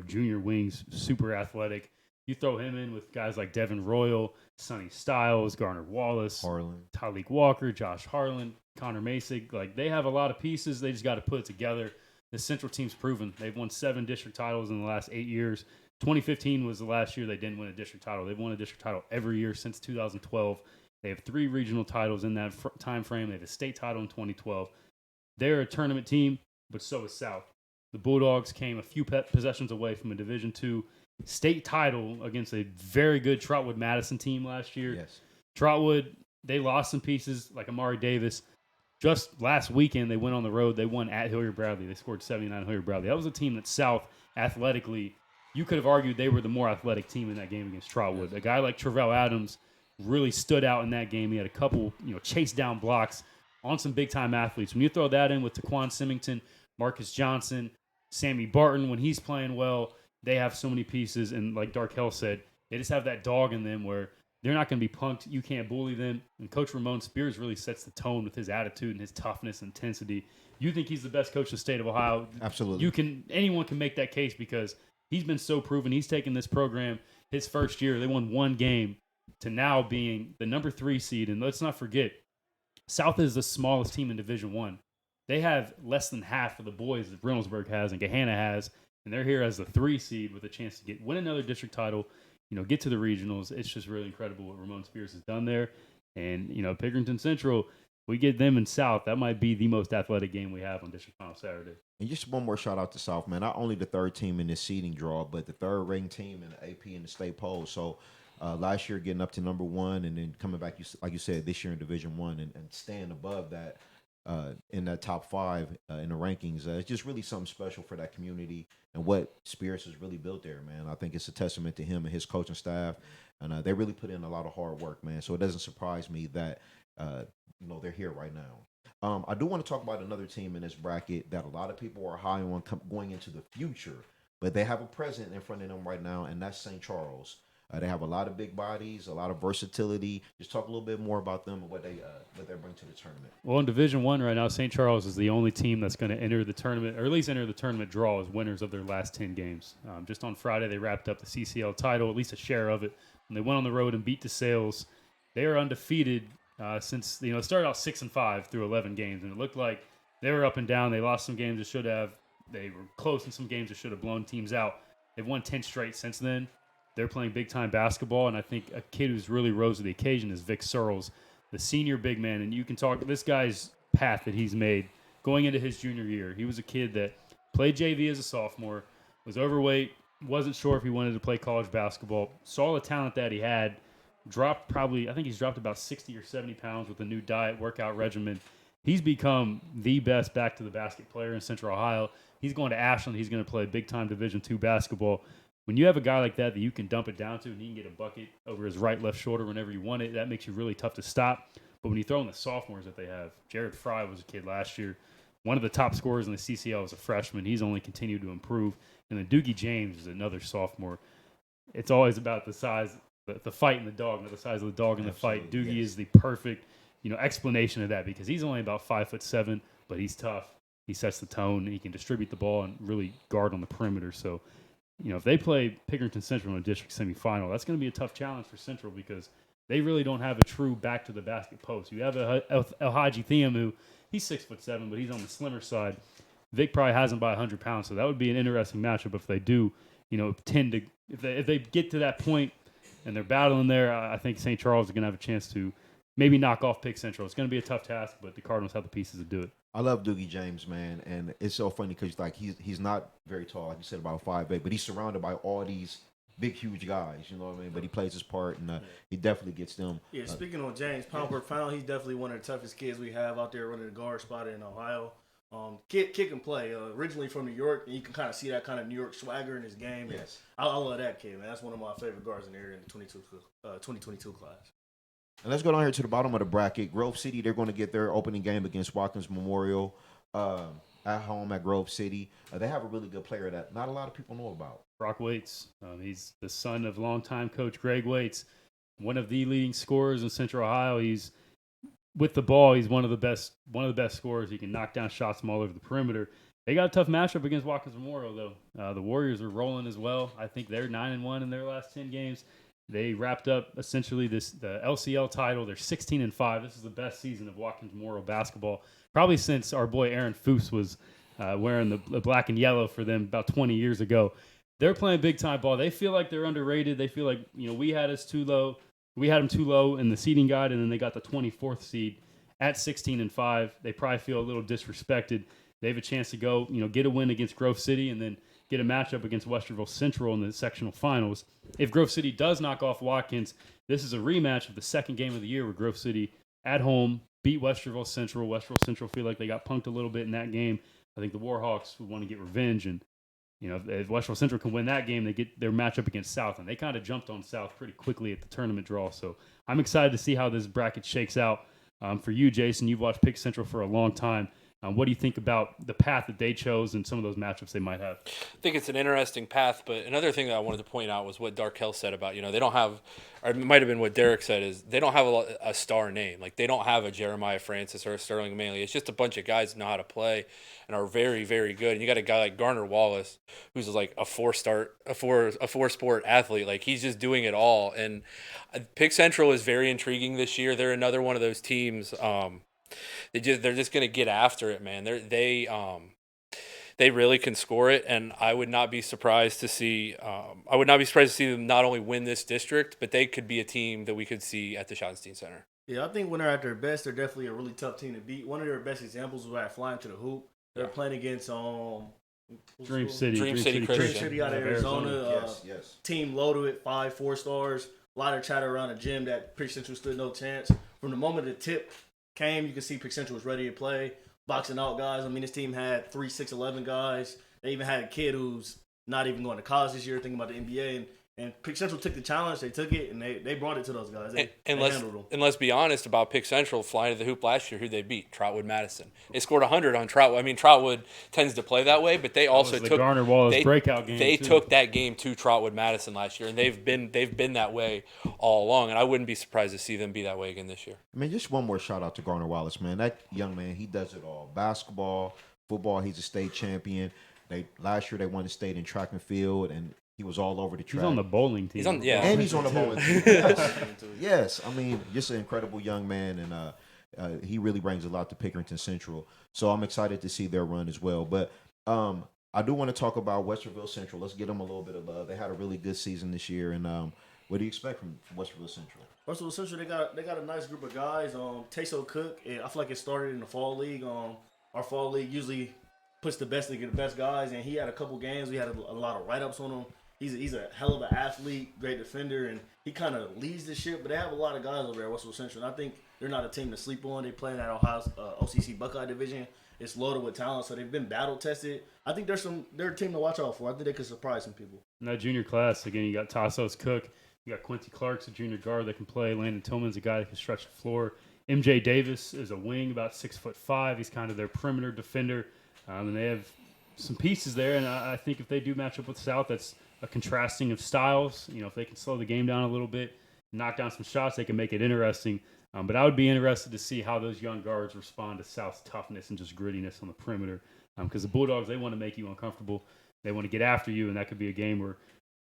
junior wings, super athletic. You throw him in with guys like Devin Royal, Sonny Styles, Garner Wallace, Tyleek Walker, Josh Harlan, Connor Masig. Like, they have a lot of pieces. They just got to put it together. The Central team's proven. They've won 7 district titles in the last 8 years. 2015 was the last year they didn't win a district title. They've won a district title every year since 2012. They have 3 regional titles in that time frame. They have a state title in 2012. They're a tournament team, but so is South. The Bulldogs came a few possessions away from a Division II state title against a very good Trotwood Madison team last year. Yes. Trotwood, they lost some pieces like Amari Davis. Just last weekend, they went on the road. They won at Hilliard Bradley. They scored 79 at Hilliard Bradley. That was a team that South, athletically, you could have argued they were the more athletic team in that game against Trotwood. A guy like Travell Adams really stood out in that game. He had a couple, chase down blocks on some big-time athletes. When you throw that in with Taquan Symington, Marcus Johnson, Sammy Barton, when he's playing well, they have so many pieces. And like Darkel said, they just have that dog in them where they're not going to be punked. You can't bully them. And Coach Ramon Spears really sets the tone with his attitude and his toughness and intensity. You think he's the best coach in the state of Ohio? Absolutely. Anyone can make that case because he's been so proven. He's taken this program his first year. They won 1 game to now being the number 3 seed. And let's not forget, South is the smallest team in Division I. They have less than half of the boys that Reynoldsburg has and Gahanna has, and they're here as the 3 seed with a chance to win another district title, get to the regionals. It's just really incredible what Ramon Spears has done there. And, Pickerington Central, we get them in South. That might be the most athletic game we have on district final Saturday. And just one more shout out to South, man. Not only the 3rd team in this seeding draw, but the 3rd ranked team in the AP and the state poll. So, last year getting up to number 1 and then coming back, like you said, this year in Division 1 and staying above that in that top 5 in the rankings. It's just really something special for that community and what Spears has really built there, man. I think it's a testament to him and his coaching staff. And they really put in a lot of hard work, man. So it doesn't surprise me that, they're here right now. I do want to talk about another team in this bracket that a lot of people are high on going into the future, but they have a present in front of them right now, and that's St. Charles. They have a lot of big bodies, a lot of versatility. Just talk a little bit more about them and what they bring to the tournament. Well, in Division I right now, St. Charles is the only team that's going to enter the tournament, or at least enter the tournament draw as winners of their last 10 games. Just on Friday, they wrapped up the CCL title, at least a share of it, and they went on the road and beat DeSales. They are undefeated since it started out 6-5 through 11 games, and it looked like they were up and down. They lost some games they should have. They were close in some games that should have blown teams out. They've won 10 straight since then. They're playing big-time basketball, and I think a kid who's really rose to the occasion is Vic Searles, the senior big man. And you can talk this guy's path that he's made going into his junior year. He was a kid that played JV as a sophomore, was overweight, wasn't sure if he wanted to play college basketball, saw the talent that he had, I think he's dropped about 60 or 70 pounds with a new diet workout regimen. He's become the best back-to-the-basket player in Central Ohio. He's going to Ashland. He's going to play big-time Division II basketball. When you have a guy like that you can dump it down to and he can get a bucket over his right, left shoulder whenever you want it, that makes you really tough to stop. But when you throw in the sophomores that they have, Jared Fry was a kid last year. One of the top scorers in the CCL as a freshman. He's only continued to improve. And then Doogie James is another sophomore. It's always about the size, the fight and the dog, not the size of the dog in the fight. Doogie is the perfect, explanation of that because he's only about 5'7", but he's tough. He sets the tone. He can distribute the ball and really guard on the perimeter. So, if they play Pickerington Central in a district semifinal, that's going to be a tough challenge for Central because they really don't have a true back-to-the-basket post. You have Elhaji Thiam, who he's 6'7", but he's on the slimmer side. Vic probably has him by 100 pounds, so that would be an interesting matchup if they do, if they get to that point and they're battling there. I think St. Charles is going to have a chance to maybe knock off Pick Central. It's going to be a tough task, but the Cardinals have the pieces to do it. I love Doogie James, man, and it's so funny because he's not very tall. Like you said, about 5'8", but he's surrounded by all these big, huge guys. You know what I mean? But he plays his part, and he definitely gets them. Yeah, speaking on James, pound per pound, he's definitely one of the toughest kids we have out there running the guard spot in Ohio. Kid can play. Originally from New York, and you can kind of see that kind of New York swagger in his game. Yes. I love that kid, man. That's one of my favorite guards in the area in the 2022 class. And let's go down here to the bottom of the bracket. Grove City, they're going to get their opening game against Watkins Memorial at home at Grove City. They have a really good player that not a lot of people know about. Brock Waits. He's the son of longtime coach Greg Waits, one of the leading scorers in Central Ohio. He's with the ball. He's one of the best scorers. He can knock down shots from all over the perimeter. They got a tough matchup against Watkins Memorial, though. The Warriors are rolling as well. I think they're 9-1 in their last 10 games. They wrapped up essentially the LCL title. They're 16-5. This is the best season of Watkins Memorial basketball, probably since our boy Aaron Foose was wearing the black and yellow for them about 20 years ago. They're playing big time ball. They feel like they're underrated. They feel like we had us too low. We had them too low in the seeding guide, and then they got the 24th seed at 16-5. They probably feel a little disrespected. They have a chance to go get a win against Grove City and then get a matchup against Westerville Central in the sectional finals. If Grove City does knock off Watkins, this is a rematch of the second game of the year where Grove City at home beat Westerville Central. Westerville Central feel like they got punked a little bit in that game. I think the Warhawks would want to get revenge, and if Westerville Central can win that game, they get their matchup against South, and they kind of jumped on South pretty quickly at the tournament draw. So I'm excited to see how this bracket shakes out. For you, Jason, you've watched Pick Central for a long time. What do you think about the path that they chose and some of those matchups they might have? I think it's an interesting path, but another thing that I wanted to point out was what Darkel said about, they don't have, or it might have been what Derek said, is they don't have a star name. Like, they don't have a Jeremiah Francis or a Sterling Manley. It's just a bunch of guys who know how to play and are very, very good. And you got a guy like Garner Wallace, who's like a four-sport athlete. Like, he's just doing it all. And Pick Central is very intriguing this year. They're another one of those teams. They're just gonna get after it, man. They really can score it, and I would not be surprised to see them not only win this district, but they could be a team that we could see at the Schottenstein Center. Yeah, I think when they're at their best, they're definitely a really tough team to beat. One of their best examples was at flying to the hoop. They're playing against Dream City Christian out of Arizona. Yes. Team loaded with 5 4-stars. A lot of chatter around the gym that Pick Central stood no chance. From the moment the tip came, you could see Pick Central was ready to play, boxing out guys. I mean, this team had 3 6'11" guys. They even had a kid who's not even going to college this year, thinking about the NBA. And Pick Central took the challenge. They took it, and they brought it to those guys. They handled them. And let's be honest about Pick Central flying to the hoop last year. Who they beat? Trotwood Madison. They scored 100 on Trotwood. I mean, Trotwood tends to play that way, but they also took Garner Wallace breakout game. They took that game to Trotwood Madison last year, and they've been that way all along. And I wouldn't be surprised to see them be that way again this year. I mean, just one more shout out to Garner Wallace, man. That young man, he does it all. Basketball, football. He's a state champion. Last year they won the state in track and field, and he was all over the track. He's on the bowling team. He's on the bowling team. Yes. I mean, just an incredible young man, and he really brings a lot to Pickerington Central. So I'm excited to see their run as well. But I do want to talk about Westerville Central. Let's get them a little bit of love. They had a really good season this year, and what do you expect from Westerville Central? Russell Central, they got a nice group of guys. Tayso Cook, I feel like it started in the fall league. Our fall league usually puts the best to get the best guys, and he had a couple games. We had a lot of write ups on him. He's a hell of an athlete, great defender, and he kind of leads the ship. But they have a lot of guys over there at Russell Central, and I think they're not a team to sleep on. They play in that Ohio OCC Buckeye division. It's loaded with talent, so they've been battle tested. I think they're a team to watch out for. I think they could surprise some people. In that junior class, again, you got Tassos Cook, you got Quincy Clark's a junior guard that can play. Landon Tillman's a guy that can stretch the floor. MJ Davis is a wing, about 6'5". He's kind of their perimeter defender, and they have some pieces there. And I think if they do match up with South, that's a contrasting of styles. You know, if they can slow the game down a little bit, knock down some shots, they can make it interesting. But I would be interested to see how those young guards respond to South's toughness and just grittiness on the perimeter. Because the Bulldogs, they want to make you uncomfortable. They want to get after you, and that could be a game where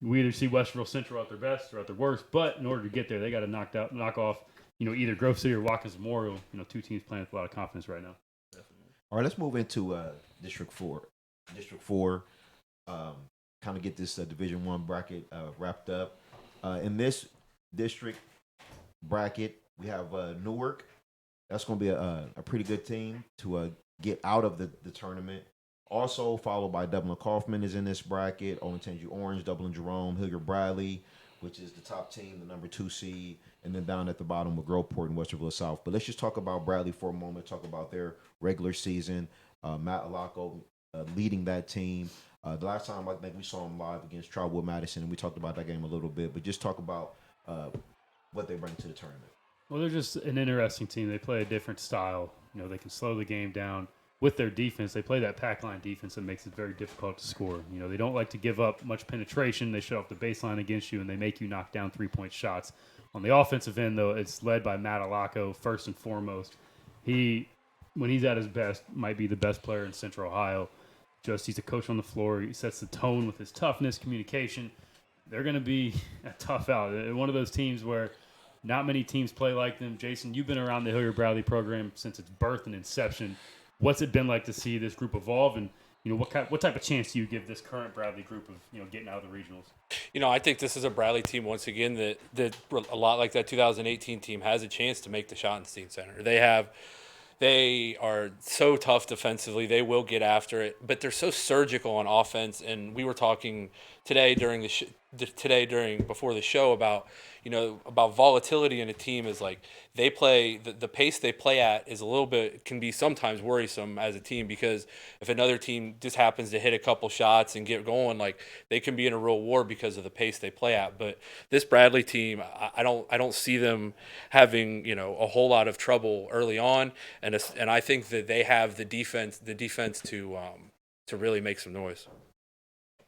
we either see Westerville Central at their best or at their worst. But in order to get there, they got to knock off, either Grove City or Watkins Memorial. Two teams playing with a lot of confidence right now. All right, let's move into District 4. District 4, kind of get this Division 1 bracket wrapped up. In this district bracket, we have Newark. That's going to be a pretty good team to get out of the tournament. Also followed by Dublin Kaufman is in this bracket. Olentangy Orange, Dublin Jerome, Hilliard Bradley, which is the top team, the number 2 seed. And then down at the bottom with Groveport and Westerville South. But let's just talk about Bradley for a moment, talk about their regular season. Matt Alaco leading that team. The last time I think we saw him live against Trotwood Madison, and we talked about that game a little bit. But just talk about what they bring to the tournament. Well, they're just an interesting team. They play a different style. They can slow the game down with their defense. They play that pack line defense that makes it very difficult to score. They don't like to give up much penetration. They shut off the baseline against you, and they make you knock down 3-point shots. On the offensive end, though, it's led by Matt Alaco first and foremost. He, when he's at his best, might be the best player in Central Ohio. He's a coach on the floor. He sets the tone with his toughness, communication. They're going to be a tough out. They're one of those teams where not many teams play like them. Jason, you've been around the Hilliard Bradley program since its birth and inception. What's it been like to see this group evolve, and what type of chance do you give this current Bradley group of getting out of the regionals? I think this is a Bradley team once again that a lot like that 2018 team has a chance to make the Schottenstein Center. They are so tough defensively. They will get after it, but they're so surgical on offense. And we were talking today before the show about volatility in a team is like they play the pace they play at is a little bit can be sometimes worrisome as a team, because if another team just happens to hit a couple shots and get going, like they can be in a real war because of the pace they play at. But this Bradley team, I don't see them having a whole lot of trouble early on, and I think that they have the defense to really make some noise.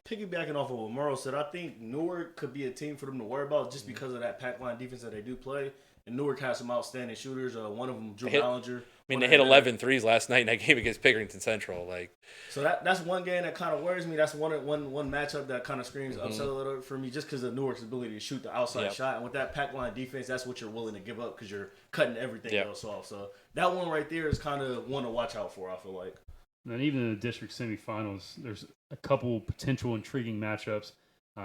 Piggybacking off of what Morrow said, I think Newark could be a team for them to worry about just because of that pack line defense that they do play. And Newark has some outstanding shooters. One of them, Drew Ballinger. They hit 11 threes last night in that game against Pickerington Central. So that's one game that kind of worries me. That's one matchup that kind of screams upset a little for me, just because of Newark's ability to shoot the outside shot. And with that pack line defense, that's what you're willing to give up because you're cutting everything else off. So that one right there is kind of one to watch out for, I feel like. And then even in the district semifinals, there's a couple potential intriguing matchups.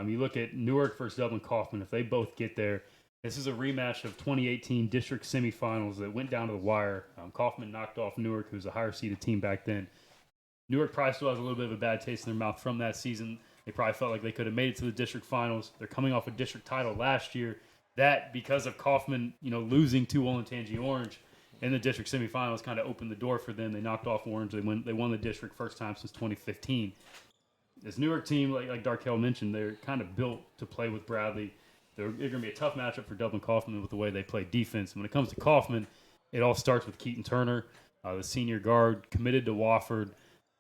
You look at Newark versus Dublin Kaufman. If they both get there, this is a rematch of 2018 district semifinals that went down to the wire. Kaufman knocked off Newark, who was a higher seeded team back then. Newark probably still has a little bit of a bad taste in their mouth from that season. They probably felt like they could have made it to the district finals. They're coming off a district title last year. That, because of Kaufman, losing to Olentangy Orange in the district semifinals, kind of opened the door for them. They knocked off Orange. They won the district first time since 2015. This Newark team, like Darkel mentioned, they're kind of built to play with Bradley. They're going to be a tough matchup for Dublin Kaufman with the way they play defense. And when it comes to Kaufman, it all starts with Keaton Turner, the senior guard, committed to Wofford,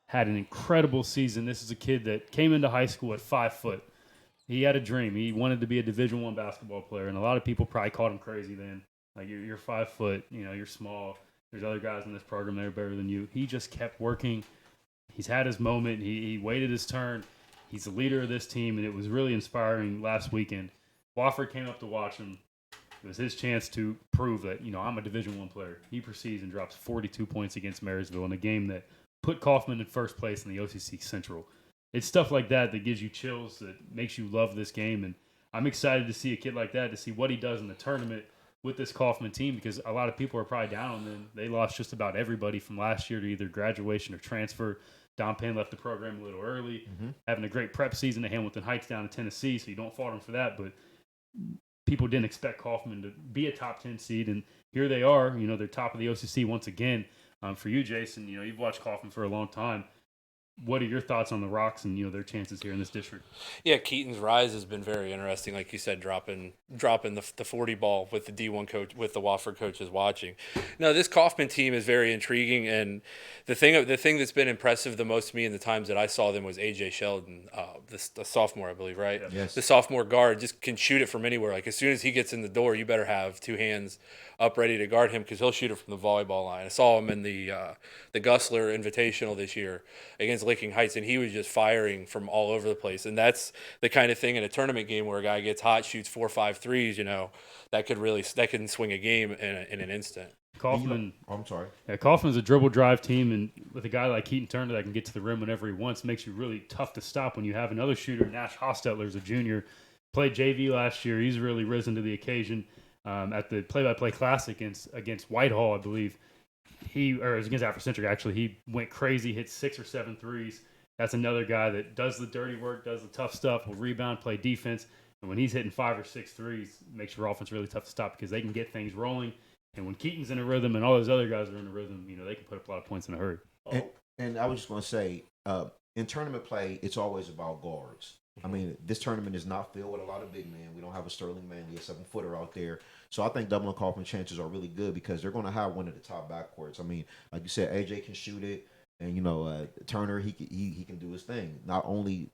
had an incredible season. This is a kid that came into high school at 5 foot. He had a dream. He wanted to be a Division I basketball player, and a lot of people probably called him crazy then. Like, you're 5 foot, you're small. There's other guys in this program that are better than you. He just kept working. He's had his moment. He waited his turn. He's the leader of this team, and it was really inspiring last weekend. Wofford came up to watch him. It was his chance to prove that, I'm a Division I player. He proceeds and drops 42 points against Marysville in a game that put Kaufman in first place in the OCC Central. it's stuff like that that gives you chills, that makes you love this game. And I'm excited to see a kid like that, to see what he does in the tournament with this Kaufman team, because a lot of people are probably down on them. They lost just about everybody from last year to either graduation or transfer. Don Payne left the program a little early, having a great prep season at Hamilton Heights down in Tennessee, so you don't fault him for that. But people didn't expect Kaufman to be a top 10 seed, and here they are. They're top of the OCC once again. For you, Jason, you've watched Kaufman for a long time. What are your thoughts on the Rocks and their chances here in this district? Yeah, Keaton's rise has been very interesting. Like you said, dropping the 40 ball with the D1 coach, with the Wofford coaches watching. No, this Kaufman team is very intriguing, and the thing that's been impressive the most to me in the times that I saw them was AJ Sheldon, the sophomore, I believe, right? Yes. The sophomore guard just can shoot it from anywhere. Like as soon as he gets in the door, you better have two hands up ready to guard him because he'll shoot it from the volleyball line. I saw him in the Gusler Invitational this year against Licking Heights, and he was just firing from all over the place. And that's the kind of thing in a tournament game where a guy gets hot, shoots 4 or 5 threes, that can swing a game in an instant. Kaufman. I'm sorry. Yeah, Kaufman's a dribble drive team, and with a guy like Keaton Turner that can get to the rim whenever he wants, makes you really tough to stop when you have another shooter. Nash Hostetler's a junior, played JV last year. He's really risen to the occasion at the play-by-play classic against Whitehall, I believe. It was against Afrocentric, actually. He went crazy, hit 6 or 7 threes. That's another guy that does the dirty work, does the tough stuff, will rebound, play defense. And when he's hitting 5 or 6 threes, it makes your offense really tough to stop because they can get things rolling. And when Keaton's in a rhythm and all those other guys are in a rhythm, they can put up a lot of points in a hurry. And I was just going to say, in tournament play, it's always about guards. I mean, this tournament is not filled with a lot of big men. We don't have a Sterling Manley, a 7-footer out there. So I think Dublin Kaufman chances are really good because they're going to have one of the top backcourts. I mean, like you said, AJ can shoot it, and Turner he can do his thing. Not only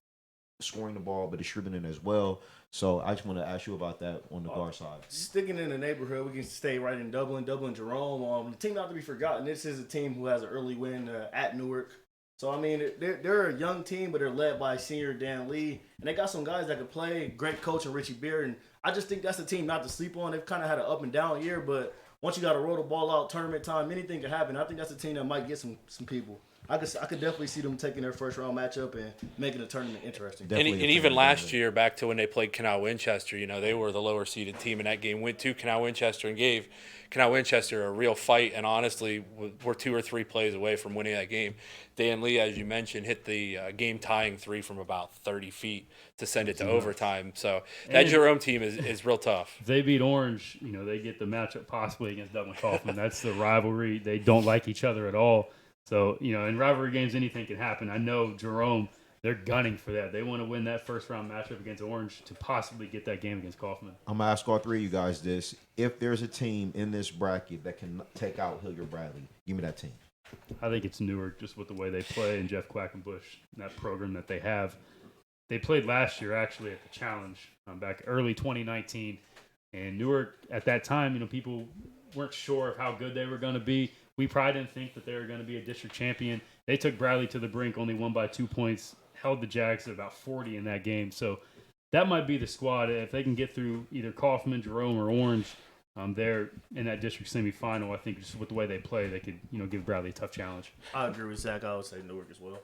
scoring the ball, but distributing it as well. So I just want to ask you about that on the guard side. Sticking in the neighborhood, we can stay right in Dublin. Jerome. The team not to be forgotten. This is a team who has an early win at Newark. So, I mean, they're a young team, but they're led by senior Dan Lee. And they got some guys that can play. Great coach and Richie Beard. And I just think that's a team not to sleep on. They've kind of had an up and down year, but once you got to roll the ball out tournament time, anything can happen. I think that's a team that might get some people. I could definitely see them taking their first round matchup and making the tournament interesting. And even last year, back to when they played Canal Winchester, they were the lower seeded team in that game. Went to Canal Winchester and gave Canal Winchester a real fight. And honestly, we're 2 or 3 plays away from winning that game. Dan Lee, as you mentioned, hit the game tying 3 from about 30 feet to send it to overtime. So that Jerome team is real tough. If they beat Orange, they get the matchup possibly against Dublin Kaufman. That's the rivalry. They don't like each other at all. So, in rivalry games, anything can happen. I know Jerome, they're gunning for that. They want to win that first-round matchup against Orange to possibly get that game against Kaufman. I'm going to ask all 3 of you guys this. If there's a team in this bracket that can take out Hilliard-Bradley, give me that team. I think it's Newark, just with the way they play, and Jeff Quackenbush, that program that they have. They played last year, actually, at the Challenge back early 2019. And Newark, at that time, people weren't sure of how good they were going to be. We probably didn't think that they were going to be a district champion. They took Bradley to the brink, only won by 2 points, held the Jags at about 40 in that game. So that might be the squad. If they can get through either Kaufman, Jerome, or Orange, they're in that district semifinal. I think just with the way they play, they could give Bradley a tough challenge. I agree with Zach. I would say Newark as well.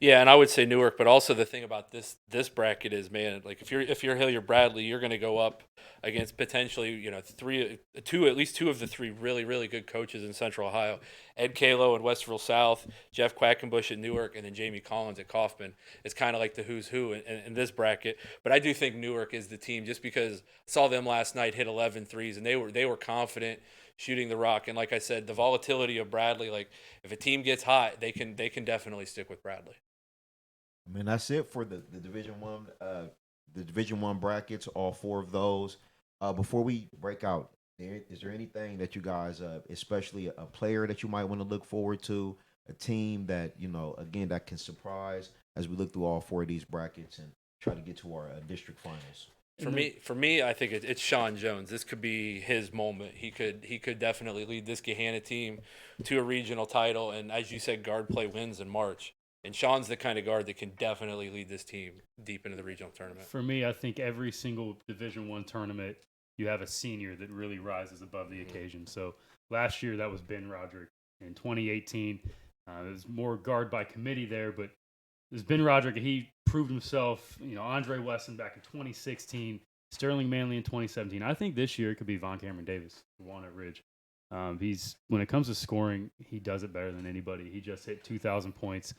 Yeah, and I would say Newark, but also the thing about this bracket is, man, like if you're Hilliard Bradley, you're going to go up against potentially at least two of the 3 really, really good coaches in Central Ohio. Ed Kalo at Westerville South, Jeff Quackenbush at Newark, and then Jamie Collins at Kaufman. It's kind of like the who's who in this bracket. But I do think Newark is the team just because I saw them last night hit 11 threes, and they were confident shooting the rock. And like I said, the volatility of Bradley, like if a team gets hot, they can definitely stick with Bradley. I mean, that's it for the Division One brackets, all 4 of those. Before we break out, is there anything that you guys, especially a player that you might want to look forward to, a team that, again, that can surprise as we look through all 4 of these brackets and try to get to our district finals? For me, I think it's Sean Jones. This could be his moment. He could definitely lead this Gahanna team to a regional title. And as you said, guard play wins in March. And Sean's the kind of guard that can definitely lead this team deep into the regional tournament. For me, I think every single Division I tournament, you have a senior that really rises above the occasion. So last year, that was Ben Roderick. In 2018, it was more guard by committee there, but it was Ben Roderick. He proved himself. Andre Wesson back in 2016, Sterling Manley in 2017. I think this year it could be Von Cameron Davis, Walnut Ridge. When it comes to scoring, he does it better than anybody. He just hit 2,000 points.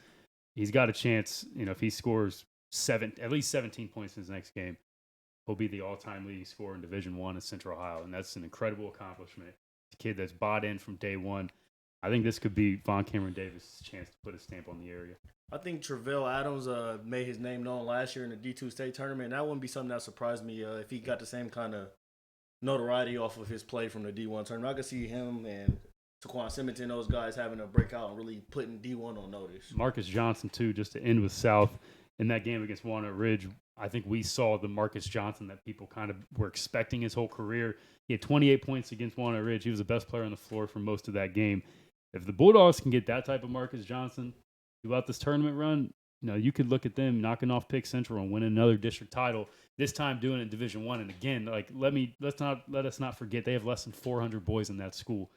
He's got a chance, if he scores at least 17 points in his next game, he'll be the all-time leading scorer in Division I in Central Ohio, and that's an incredible accomplishment. The kid that's bought in from day one. I think this could be Von Cameron Davis' chance to put a stamp on the area. I think Travell Adams made his name known last year in the D2 state tournament. That wouldn't be something that surprised me if he got the same kind of notoriety off of his play from the D1 tournament. I could see him and Taquan Simmons and those guys having a breakout and really putting D1 on notice. Marcus Johnson, too, just to end with South. In that game against Walnut Ridge, I think we saw the Marcus Johnson that people kind of were expecting his whole career. He had 28 points against Walnut Ridge. He was the best player on the floor for most of that game. If the Bulldogs can get that type of Marcus Johnson throughout this tournament run, you could look at them knocking off Pick Central and winning another district title. This time doing it in Division I. And again, let us not forget they have less than 400 boys in that school.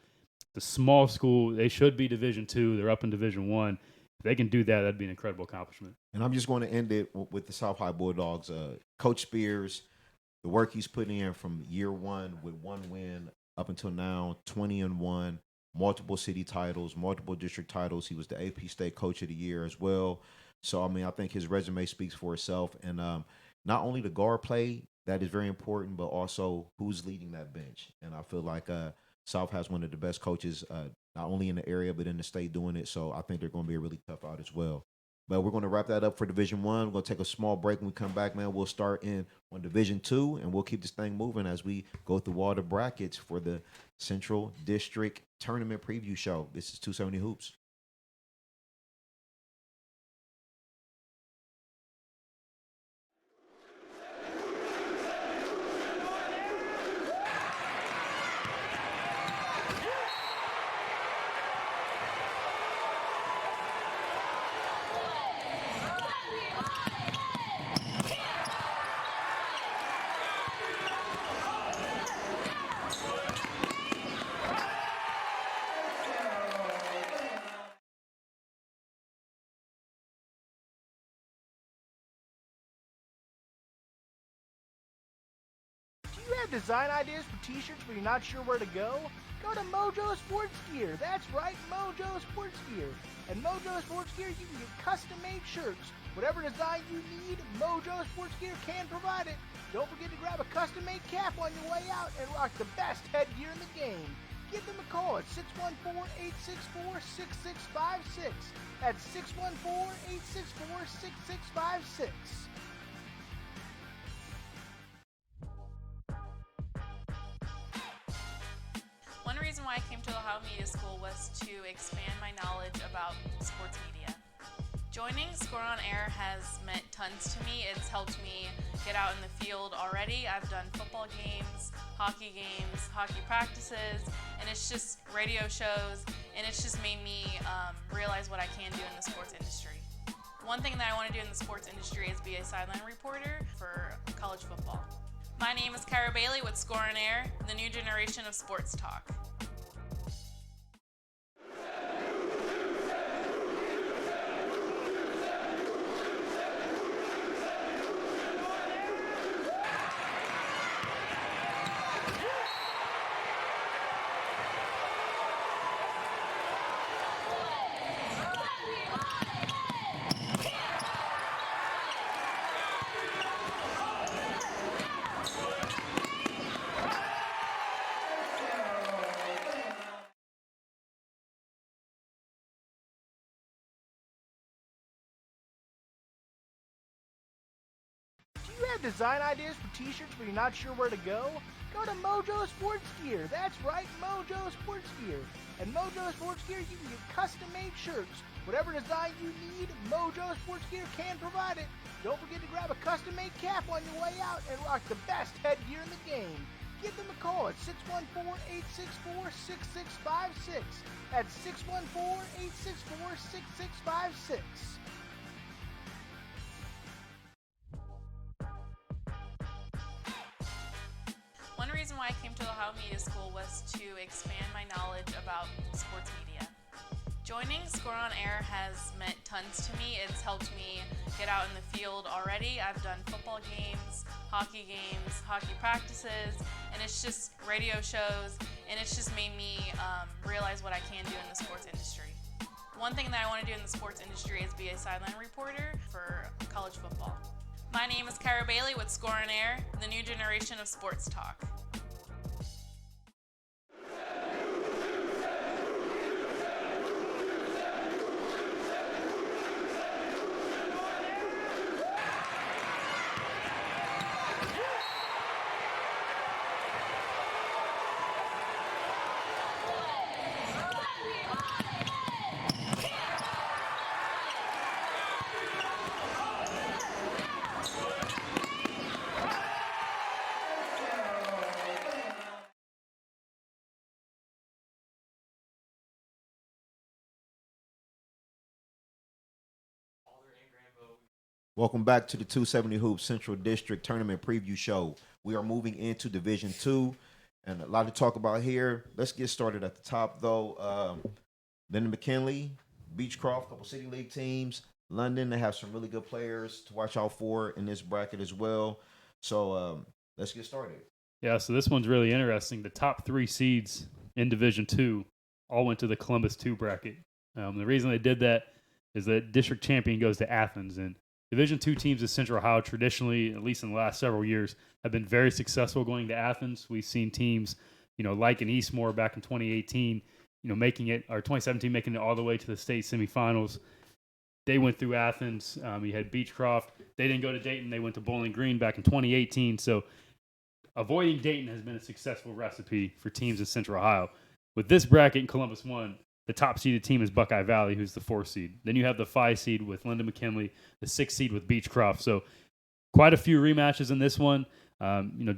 The small school, they should be Division II. They're up in Division I. If they can do that, that'd be an incredible accomplishment. And I'm just going to end it with the South High Bulldogs. Coach Spears, the work he's putting in from year one with one win up until now, 20-1, multiple city titles, multiple district titles. He was the AP State Coach of the Year as well. So, I think his resume speaks for itself. And not only the guard play, that is very important, but also who's leading that bench. And I feel like South has one of the best coaches, not only in the area, but in the state doing it. So I think they're going to be a really tough out as well. But we're going to wrap that up for Division I. We're going to take a small break. When we come back, man, we'll start on Division II, and we'll keep this thing moving as we go through all the brackets for the Central District Tournament Preview Show. This is 270 Hoops. Do you have design ideas for t-shirts but you're not sure where to go? Go to Mojo Sports Gear. That's right, Mojo Sports Gear. At Mojo Sports Gear, you can get custom-made shirts. Whatever design you need, Mojo Sports Gear can provide it. Don't forget to grab a custom-made cap on your way out and rock the best headgear in the game. Give them a call at 614-864-6656. That's 614-864-6656. One reason why I came to Ohio Media School was to expand my knowledge about sports media. Joining Score on Air has meant tons to me. It's helped me get out in the field already. I've done football games, hockey practices, and it's just radio shows, and it's just made me realize what I can do in the sports industry. One thing that I want to do in the sports industry is be a sideline reporter for college football. My name is Kara Bailey with Score on Air, the new generation of sports talk. Do you have design ideas for t-shirts but you're not sure where to go? Go to Mojo Sports Gear. That's right, Mojo Sports Gear. At Mojo Sports Gear, you can get custom-made shirts. Whatever design you need, Mojo Sports Gear can provide it. Don't forget to grab a custom-made cap on your way out and rock the best headgear in the game. Give them a call at 614-864-6656. That's 614-864-6656. One reason why I came to Ohio Media School was to expand my knowledge about sports media. Joining Score on Air has meant tons to me. It's helped me get out in the field already. I've done football games, hockey practices, and it's just radio shows, and it's just made me realize what I can do in the sports industry. One thing that I want to do in the sports industry is be a sideline reporter for college football. My name is Kyra Bailey with Score on Air, the new generation of sports talk. Welcome back to the 270 Hoops Central District Tournament Preview Show. We are moving into Division 2, and a lot to talk about here. Let's get started at the top, though. Then McKinley, Beechcroft, couple City League teams. London, they have some really good players to watch out for in this bracket as well. So let's get started. Yeah, so this one's really interesting. The top 3 seeds in Division 2 all went to the Columbus 2 bracket. The reason they did that is that district champion goes to Athens, and Division II teams in Central Ohio traditionally, at least in the last several years, have been very successful going to Athens. We've seen teams, like in Eastmore back in 2018, making it, or 2017, making it all the way to the state semifinals. They went through Athens. You had Beechcroft. They didn't go to Dayton. They went to Bowling Green back in 2018. So avoiding Dayton has been a successful recipe for teams in Central Ohio. With this bracket in Columbus 1, the top seeded team is Buckeye Valley, who's the 4th seed. Then you have the 5 seed with Lyndon McKinley, the 6th seed with Beechcroft. So quite a few rematches in this one.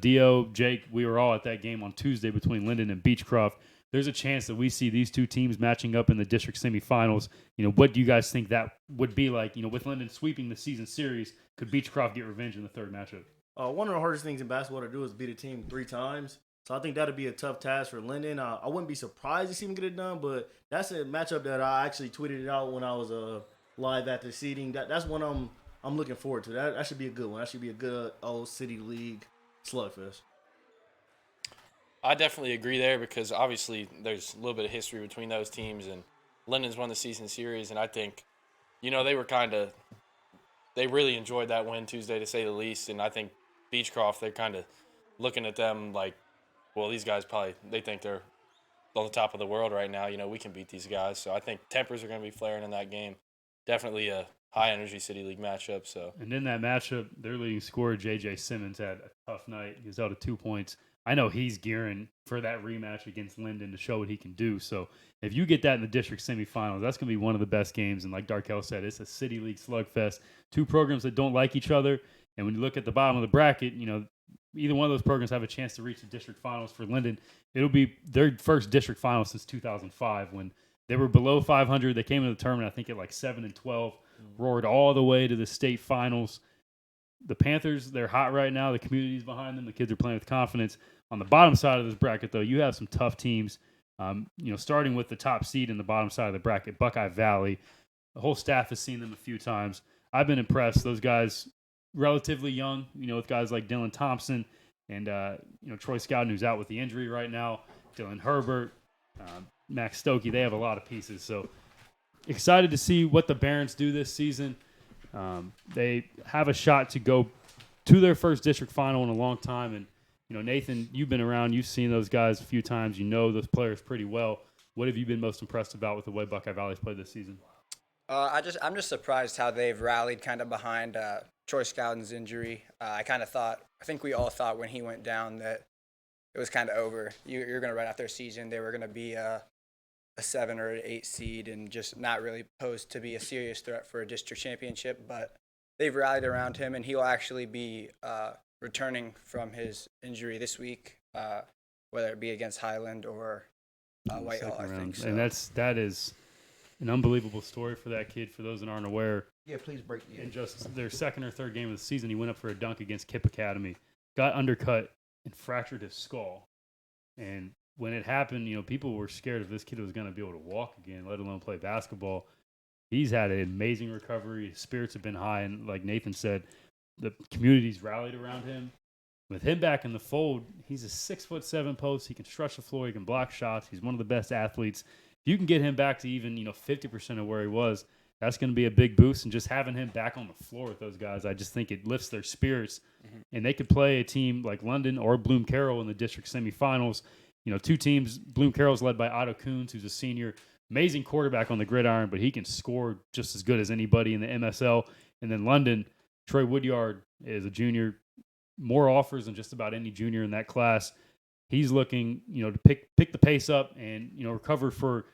Dio, Jake, we were all at that game on Tuesday between Lyndon and Beechcroft. There's a chance that we see these two teams matching up in the district semifinals. What do you guys think that would be like? With Lyndon sweeping the season series, could Beechcroft get revenge in the 3rd matchup? One of the hardest things in basketball to do is beat a team 3 times. So I think that'd be a tough task for Lyndon. I wouldn't be surprised to see him get it done, but that's a matchup that I actually tweeted it out when I was live at the seating. That's one I'm looking forward to. That should be a good one. That should be a good old City League slugfest. I definitely agree there because obviously there's a little bit of history between those teams, and Lyndon's won the season series, and I think, they really enjoyed that win Tuesday to say the least, and I think Beechcroft, they're kind of looking at them like, well, these guys they think they're on the top of the world right now. We can beat these guys. So I think tempers are going to be flaring in that game. Definitely a high-energy City League matchup. So. And in that matchup, their leading scorer, J.J. Simmons, had a tough night. He was out of 2 points. I know he's gearing for that rematch against Lyndon to show what he can do. So if you get that in the district semifinals, that's going to be one of the best games. And like Darkel said, it's a City League slugfest. 2 programs that don't like each other. And when you look at the bottom of the bracket, either one of those programs have a chance to reach the district finals. For Lyndon, it'll be their first district final since 2005 when they were below 500. They came into the tournament, I think, at like 7-12, roared all the way to the state finals. The Panthers, they're hot right now. The community's behind them. The kids are playing with confidence. On the bottom side of this bracket, though, you have some tough teams, starting with the top seed in the bottom side of the bracket, Buckeye Valley. The whole staff has seen them a few times. I've been impressed. Those guys, relatively young, with guys like Dylan Thompson and, Troy Scowden, who's out with the injury right now, Dylan Herbert, Max Stokey. They have a lot of pieces. So excited to see what the Barons do this season. They have a shot to go to their first district final in a long time. And, Nathan, you've been around. You've seen those guys a few times. You know those players pretty well. What have you been most impressed about with the way Buckeye Valley's played this season? I'm just surprised how they've rallied kind of behind Troy Scowden's injury. I think we all thought when he went down that it was kind of over. You're going to run out their season. They were going to be a 7 or an 8 seed and just not really posed to be a serious threat for a district championship. But they've rallied around him, and he'll actually be returning from his injury this week, whether it be against Highland or Whitehall, I think. So. And that is an unbelievable story for that kid. For those that aren't aware, Yeah, please break. Yeah. in just their 2nd or 3rd game of the season, he went up for a dunk against Kip Academy, got undercut, and fractured his skull. And when it happened, people were scared if this kid was going to be able to walk again, let alone play basketball. He's had an amazing recovery. His spirits have been high, and like Nathan said, the community's rallied around him. With him back in the fold, he's a 6'7" post. He can stretch the floor. He can block shots. He's one of the best athletes. If you can get him back to even 50% of where he was, that's going to be a big boost. And just having him back on the floor with those guys, I just think it lifts their spirits. Mm-hmm. And they could play a team like London or Bloom Carroll in the district semifinals. Two teams. Bloom Carroll's led by Otto Kuhns, who's a senior, amazing quarterback on the gridiron, but he can score just as good as anybody in the MSL. And then London, Troy Woodyard is a junior, more offers than just about any junior in that class. He's looking, to pick the pace up and, recover for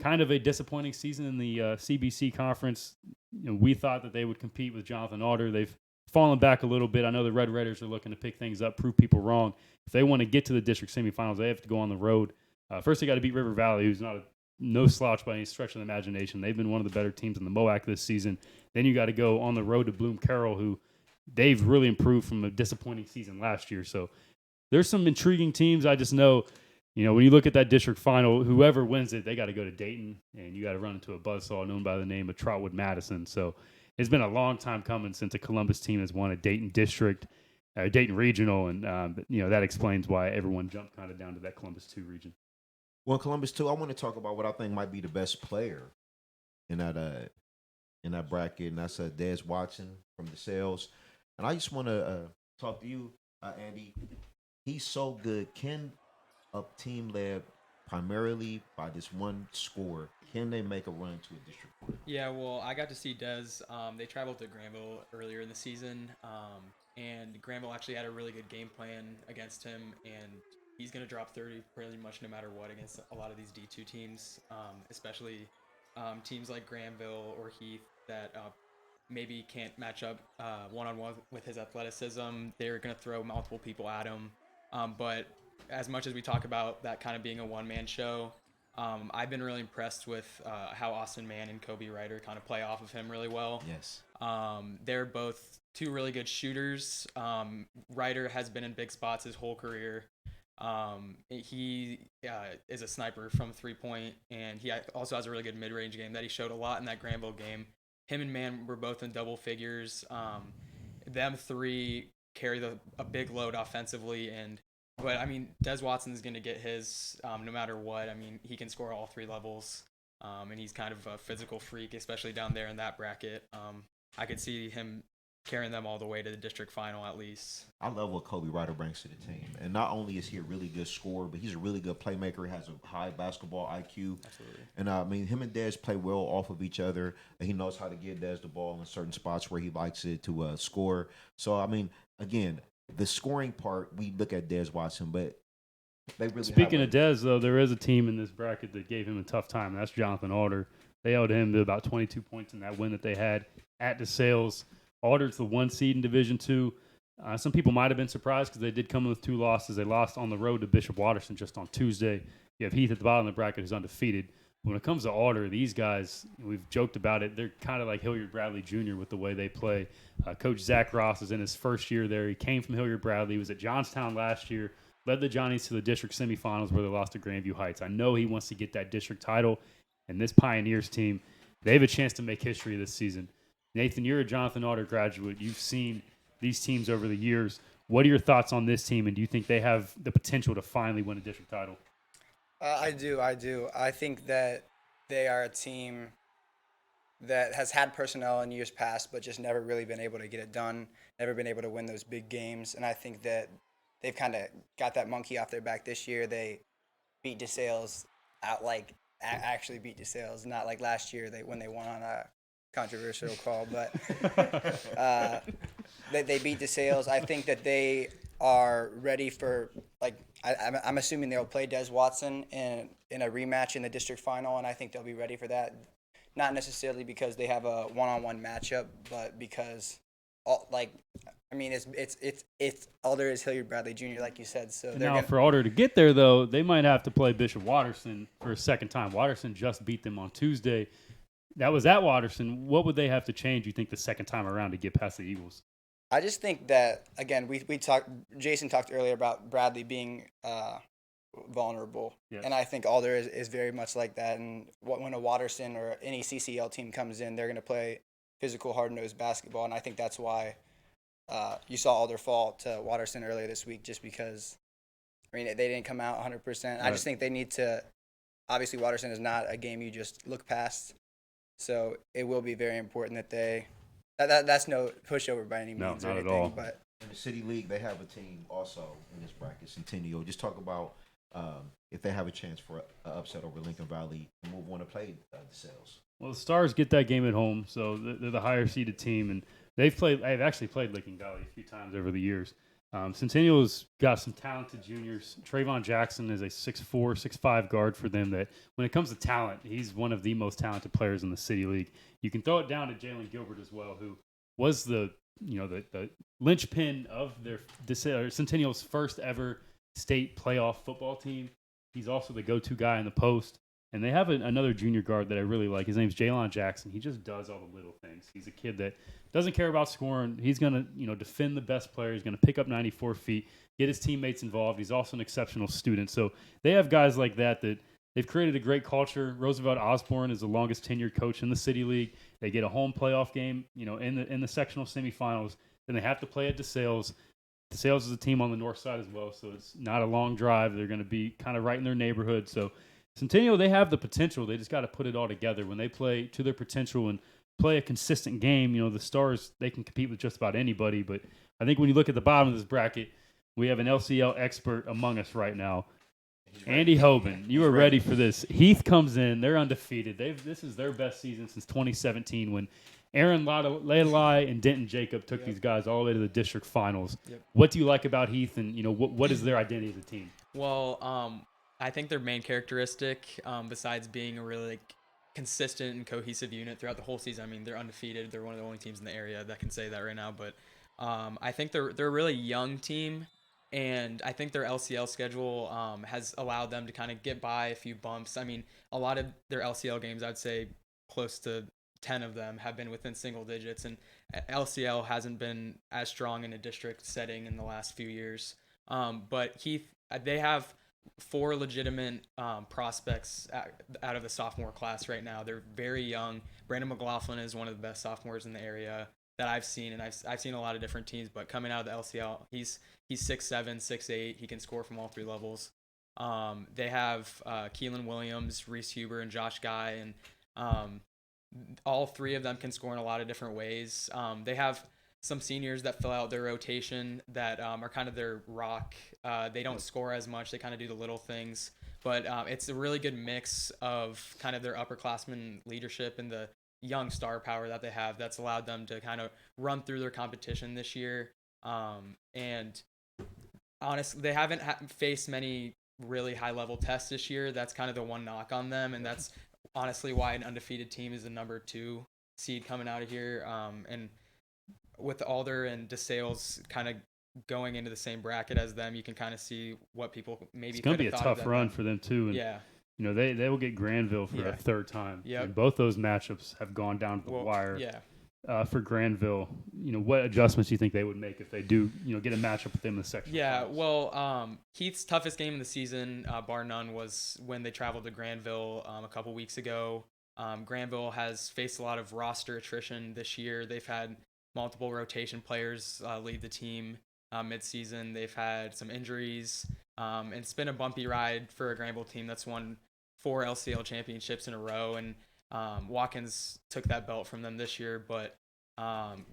kind of a disappointing season in the CBC conference. We thought that they would compete with Jonathan Alder. They've fallen back a little bit. I know the Red Raiders are looking to pick things up, prove people wrong. If they want to get to the district semifinals, they have to go on the road. First, they got to beat River Valley, who's no slouch by any stretch of the imagination. They've been one of the better teams in the MOAC this season. Then you got to go on the road to Bloom Carroll, who they've really improved from a disappointing season last year. So there's some intriguing teams. I just know, when you look at that district final, whoever wins it, they got to go to Dayton, and you got to run into a buzzsaw known by the name of Trotwood Madison. So it's been a long time coming since a Columbus team has won a Dayton district, Dayton regional, and that explains why everyone jumped kind of down to that Columbus 2 region. Well, Columbus 2, I want to talk about what I think might be the best player in that bracket, and that's Des Watson from the Sales. And I just want to talk to you, Andy. He's so good. Can a team led primarily by this one score, can they make a run to a district final? Yeah, well, I got to see Des. They traveled to Granville earlier in the season, and Granville actually had a really good game plan against him, and he's going to drop 30 pretty much no matter what against a lot of these D2 teams, especially teams like Granville or Heath that maybe can't match up one-on-one with his athleticism. They're going to throw multiple people at him. But as much as we talk about that kind of being a one-man show, I've been really impressed with how Austin Mann and Kobe Ryder kind of play off of him really well. Yes. They're both two really good shooters. Ryder has been in big spots his whole career. He is a sniper from 3-point, and he also has a really good mid-range game that he showed a lot in that Granville game. Him and Mann were both in double figures. Them three carry a big load offensively, but I mean, Des Watson's going to get his no matter what. I mean, he can score all three levels, and he's kind of a physical freak, especially down there in that bracket. I could see him carrying them all the way to the district final at least. I love what Kobe Ryder brings to the team. And not only is he a really good scorer, but he's a really good playmaker. He has a high basketball IQ. Absolutely. And him and Des play well off of each other. He knows how to give Des the ball in certain spots where he likes it to score. So, again, the scoring part, we look at Des Watson, but they really Speaking of Des, though, there is a team in this bracket that gave him a tough time, and that's Jonathan Alder. They held him to about 22 points in that win that they had at DeSales. Alder's the 1 seed in Division II. Some people might have been surprised because they did come in with 2 losses. They lost on the road to Bishop Watterson just on Tuesday. You have Heath at the bottom of the bracket who's undefeated. When it comes to Alder, these guys, we've joked about it, they're kind of like Hilliard Bradley Jr. with the way they play. Coach Zach Ross is in his first year there. He came from Hilliard Bradley. He was at Johnstown last year, led the Johnnies to the district semifinals where they lost to Grandview Heights. I know he wants to get that district title, and this Pioneers team, they have a chance to make history this season. Nathan, you're a Jonathan Alder graduate. You've seen these teams over the years. What are your thoughts on this team, and do you think they have the potential to finally win a district title? I do. I think that they are a team that has had personnel in years past, but just never really been able to get it done, never been able to win those big games. And I think that they've kind of got that monkey off their back this year. They beat DeSales out, actually beat DeSales, not like last year when they won on a controversial call, but they beat DeSales. I think that they are ready for, I'm assuming they'll play Des Watson in a rematch in the district final, and I think they'll be ready for that. Not necessarily because they have a one-on-one matchup, but because, it's Alder is Hilliard Bradley Jr., like you said. So now, for Alder to get there, though, they might have to play Bishop Watterson for a second time. Watterson just beat them on Tuesday. That was at Watterson. What would they have to change, you think, the second time around to get past the Eagles? I just think that, again, we talked. Jason talked earlier about Bradley being vulnerable. Yes. And I think Alder is very much like that. And when a Watterson or any CCL team comes in, they're going to play physical, hard-nosed basketball. And I think that's why you saw Alder fall to Watterson earlier this week, just because, I mean, they didn't come out 100%. I just think they need to – obviously, Watterson is not a game you just look past. So it will be very important that that's no pushover by any means No, or not at anything. all. But In the City League, they have a team also in this bracket, Centennial. Just talk about if they have a chance for an upset over Lincoln Valley and move on to play the Sales. Well, the Stars get that game at home, so they're the higher seeded team, and they've actually played Lincoln Valley a few times over the years. Centennial's got some talented juniors. Trayvon Jackson is a 6'4", 6'5" guard for them that when it comes to talent, he's one of the most talented players in the City League. You can throw it down to Jalen Gilbert as well, who was the linchpin of their Centennial's first ever state playoff football team. He's also the go-to guy in the post. And they have another junior guard that I really like. His name's Jaylon Jackson. He just does all the little things. He's a kid that doesn't care about scoring. He's going to, defend the best player. He's going to pick up 94 feet, get his teammates involved. He's also an exceptional student. So they have guys like that they've created a great culture. Roosevelt Osborne is the longest tenured coach in the City League. They get a home playoff game, in the sectional semifinals. Then they have to play at DeSales. DeSales is a team on the north side as well, so it's not a long drive. They're going to be kind of right in their neighborhood. So Centennial, they have the potential. They just got to put it all together. When they play to their potential and play a consistent game, the Stars, they can compete with just about anybody. But I think when you look at the bottom of this bracket, we have an LCL expert among us right now. Andy Hoban, you are ready for this. Heath comes in. They're undefeated. This is their best season since 2017 when Aaron Lalai and Denton Jacob took these guys all the way to the district finals. Yep. What do you like about Heath, and what is their identity as a team? Well, I think their main characteristic, besides being a really consistent and cohesive unit throughout the whole season, I mean, they're undefeated. They're one of the only teams in the area that can say that right now. But I think they're a really young team, and I think their LCL schedule has allowed them to kind of get by a few bumps. I mean, a lot of their LCL games, I'd say close to 10 of them have been within single digits, and LCL hasn't been as strong in a district setting in the last few years. But Heath, they have 4 legitimate prospects out of the sophomore class right now. They're very young. Brandon McLaughlin is one of the best sophomores in the area that I've seen, and I've seen a lot of different teams, but coming out of the LCL, he's 6'7", 6'8". He can score from all 3 levels. They have Keelan Williams, Reese Huber, and Josh Guy, and all 3 of them can score in a lot of different ways. They have some seniors that fill out their rotation that are kind of their rock. They don't score as much. They kind of do the little things. But it's a really good mix of kind of their upperclassmen leadership and the young star power that they have that's allowed them to kind of run through their competition this year. And honestly, they haven't faced many really high-level tests this year. That's kind of the one knock on them, and that's honestly why an undefeated team is the number 2 seed coming out of here. And with Alder and DeSales kind of going into the same bracket as them, you can kind of see what people maybe. It's going to be a tough run for them too. And, yeah. They will get Granville for a 3rd time. Yep. And both those matchups have gone down to the wire. Yeah. For Granville, what adjustments do you think they would make if they do, get a matchup with them in the section? Yeah, well, Heath's toughest game of the season, bar none, was when they traveled to Granville a couple weeks ago. Granville has faced a lot of roster attrition this year. They've had multiple rotation players lead the team midseason. They've had some injuries. And it's been a bumpy ride for a Granville team that's won 4 LCL championships in a row. And Watkins took that belt from them this year. But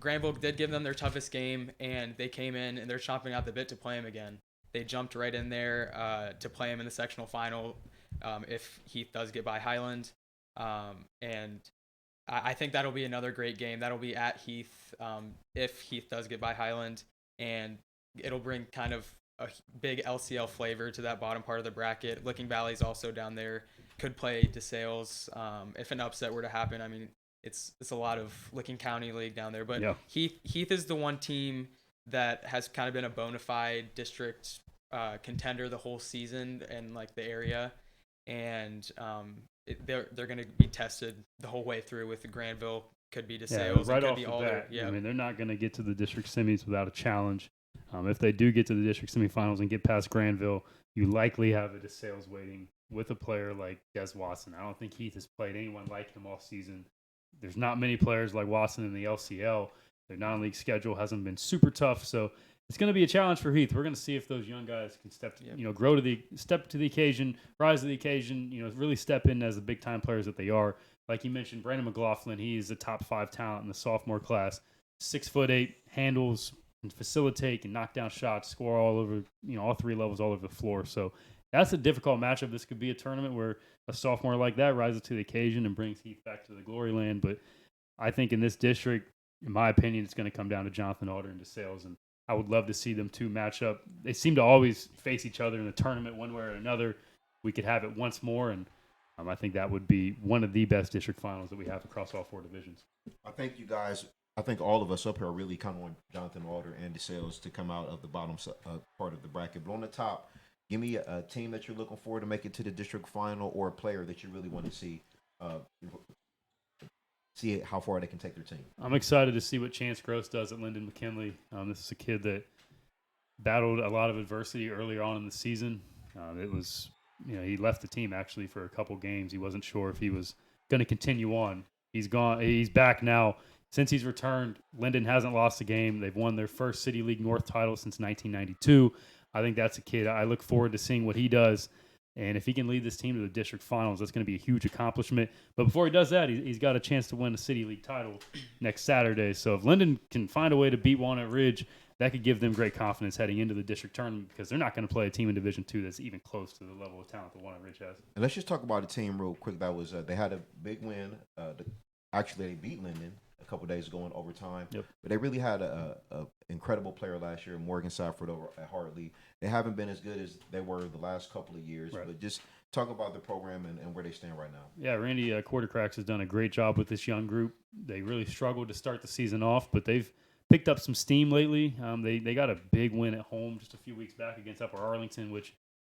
Granville did give them their toughest game, and they came in and they're chomping out the bit to play him again. They jumped right in there to play him in the sectional final if Heath does get by Highland. And I think that'll be another great game. That'll be at Heath if Heath does get by Highland, and it'll bring kind of a big LCL flavor to that bottom part of the bracket. Licking Valley's also down there. Could play DeSales if an upset were to happen. I mean, it's a lot of Licking County League down there, but yeah. Heath is the one team that has kind of been a bona fide district contender the whole season in like the area, and they're going to be tested the whole way through with the Granville. Could be DeSales, right could off be the Alder. bat. Yeah. I mean, they're not going to get to the district semis without a challenge. If they do get to the district semifinals and get past Granville, you likely have a DeSales waiting with a player like Des Watson. I don't think Heath has played anyone like him all season. There's not many players like Watson in the LCL. Their non-league schedule hasn't been super tough, so it's going to be a challenge for Heath. We're going to see if those young guys can step to the occasion, rise to the occasion, really step in as the big-time players that they are. Like you mentioned, Brandon McLaughlin, he's a top 5 talent in the sophomore class. 6'8", handles, can facilitate, can knock down shots, score all over, all 3 levels all over the floor. So that's a difficult matchup. This could be a tournament where a sophomore like that rises to the occasion and brings Heath back to the glory land. But I think in this district, in my opinion, it's going to come down to Jonathan Alder and DeSales, and I would love to see them two match up. They seem to always face each other in the tournament one way or another. We could have it once more, and I think that would be one of the best district finals that we have across all 4 divisions. I think all of us up here really kind of want Jonathan Alder and DeSales to come out of the bottom part of the bracket. But on the top, give me a team that you're looking for to make it to the district final, or a player that you really want to see how far they can take their team. I'm excited to see what Chance Gross does at Lyndon McKinley. This is a kid that battled a lot of adversity earlier on in the season. He left the team actually for a couple games. He wasn't sure if he was going to continue on. He's gone. He's back now. Since he's returned, Lyndon hasn't lost a game. They've won their first City League North title since 1992. I think that's a kid I look forward to seeing what he does. And if he can lead this team to the district finals, that's going to be a huge accomplishment. But before he does that, he's got a chance to win the City League title next Saturday. So if Lyndon can find a way to beat Walnut Ridge, that could give them great confidence heading into the district tournament, because they're not going to play a team in Division II that's even close to the level of talent that Walnut Ridge has. And let's just talk about the team real quick. That was they had a big win. Actually, they beat Lyndon a couple days ago in overtime. Yep. But they really had a incredible player last year, Morgan Safford over at Hartley. They haven't been as good as they were the last couple of years. Right. But just talk about the program and where they stand right now. Yeah, Randy Quartercracks has done a great job with this young group. They really struggled to start the season off, but they've picked up some steam lately. They got a big win at home just a few weeks back against Upper Arlington, which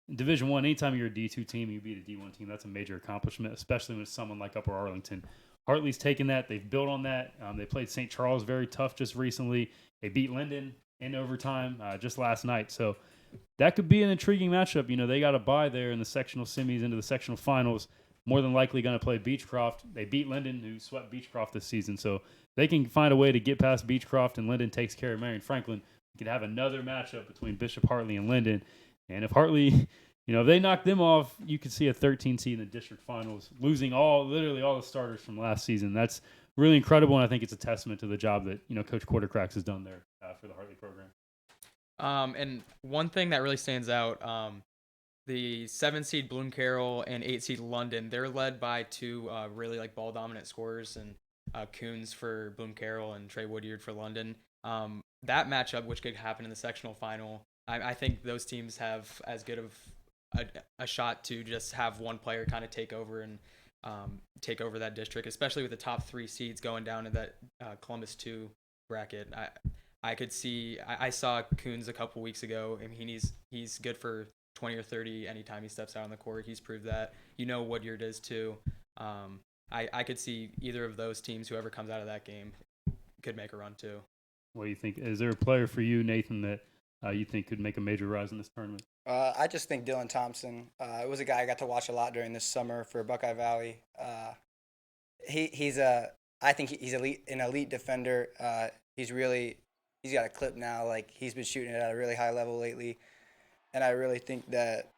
in Division I, anytime you're a D2 team, you beat a D1 team, that's a major accomplishment, especially when it's someone like Upper Arlington. Hartley's taken that. They've built on that. They played St. Charles very tough just recently. They beat Lyndon in overtime just last night. So that could be an intriguing matchup. They got a bye there in the sectional semis into the sectional finals. More than likely going to play Beechcroft. They beat Lyndon, who swept Beechcroft this season. So they can find a way to get past Beechcroft, and Lyndon takes care of Marion Franklin. We could have another matchup between Bishop Hartley and Lyndon. And if Hartley, if they knock them off, you could see a 13 seed in the district finals, losing literally all the starters from last season. That's really incredible, and I think it's a testament to the job that Coach Quartercracks has done there for the Hartley program. And one thing that really stands out, the 7 seed Bloom Carroll and 8 seed London, they're led by 2 really ball dominant scorers, and Coons for Bloom Carroll and Trey Woodyard for London. That matchup, which could happen in the sectional final, I think those teams have as good of a shot to just have one player kind of take over and take over that district, especially with the top 3 seeds going down to that Columbus 2 bracket. I could see. I saw Coons a couple weeks ago. I mean, he's good for 20 or 30 anytime he steps out on the court. He's proved that. Woodyard is too. I could see either of those teams, whoever comes out of that game, could make a run too. What do you think? Is there a player for you, Nathan, that you think could make a major rise in this tournament? I just think Dylan Thompson. It was a guy I got to watch a lot during this summer for Buckeye Valley. I think he's an elite defender. He's got a clip now. He's been shooting it at a really high level lately, and I really think that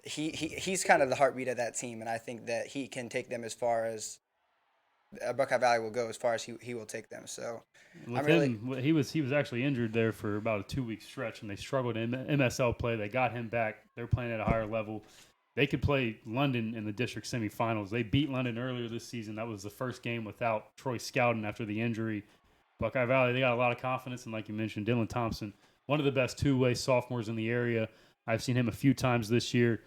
he's kind of the heartbeat of that team, and I think that he can take them as far as Buckeye Valley will go, as far as he will take them. So he was actually injured there for about a 2-week stretch, and they struggled in MSL play. They got him back. They're playing at a higher level. They could play London in the district semifinals. They beat London earlier this season. That was the first game without Troy Scowden after the injury. Buckeye Valley, they got a lot of confidence, and like you mentioned, Dylan Thompson, one of the best 2-way sophomores in the area. I've seen him a few times this year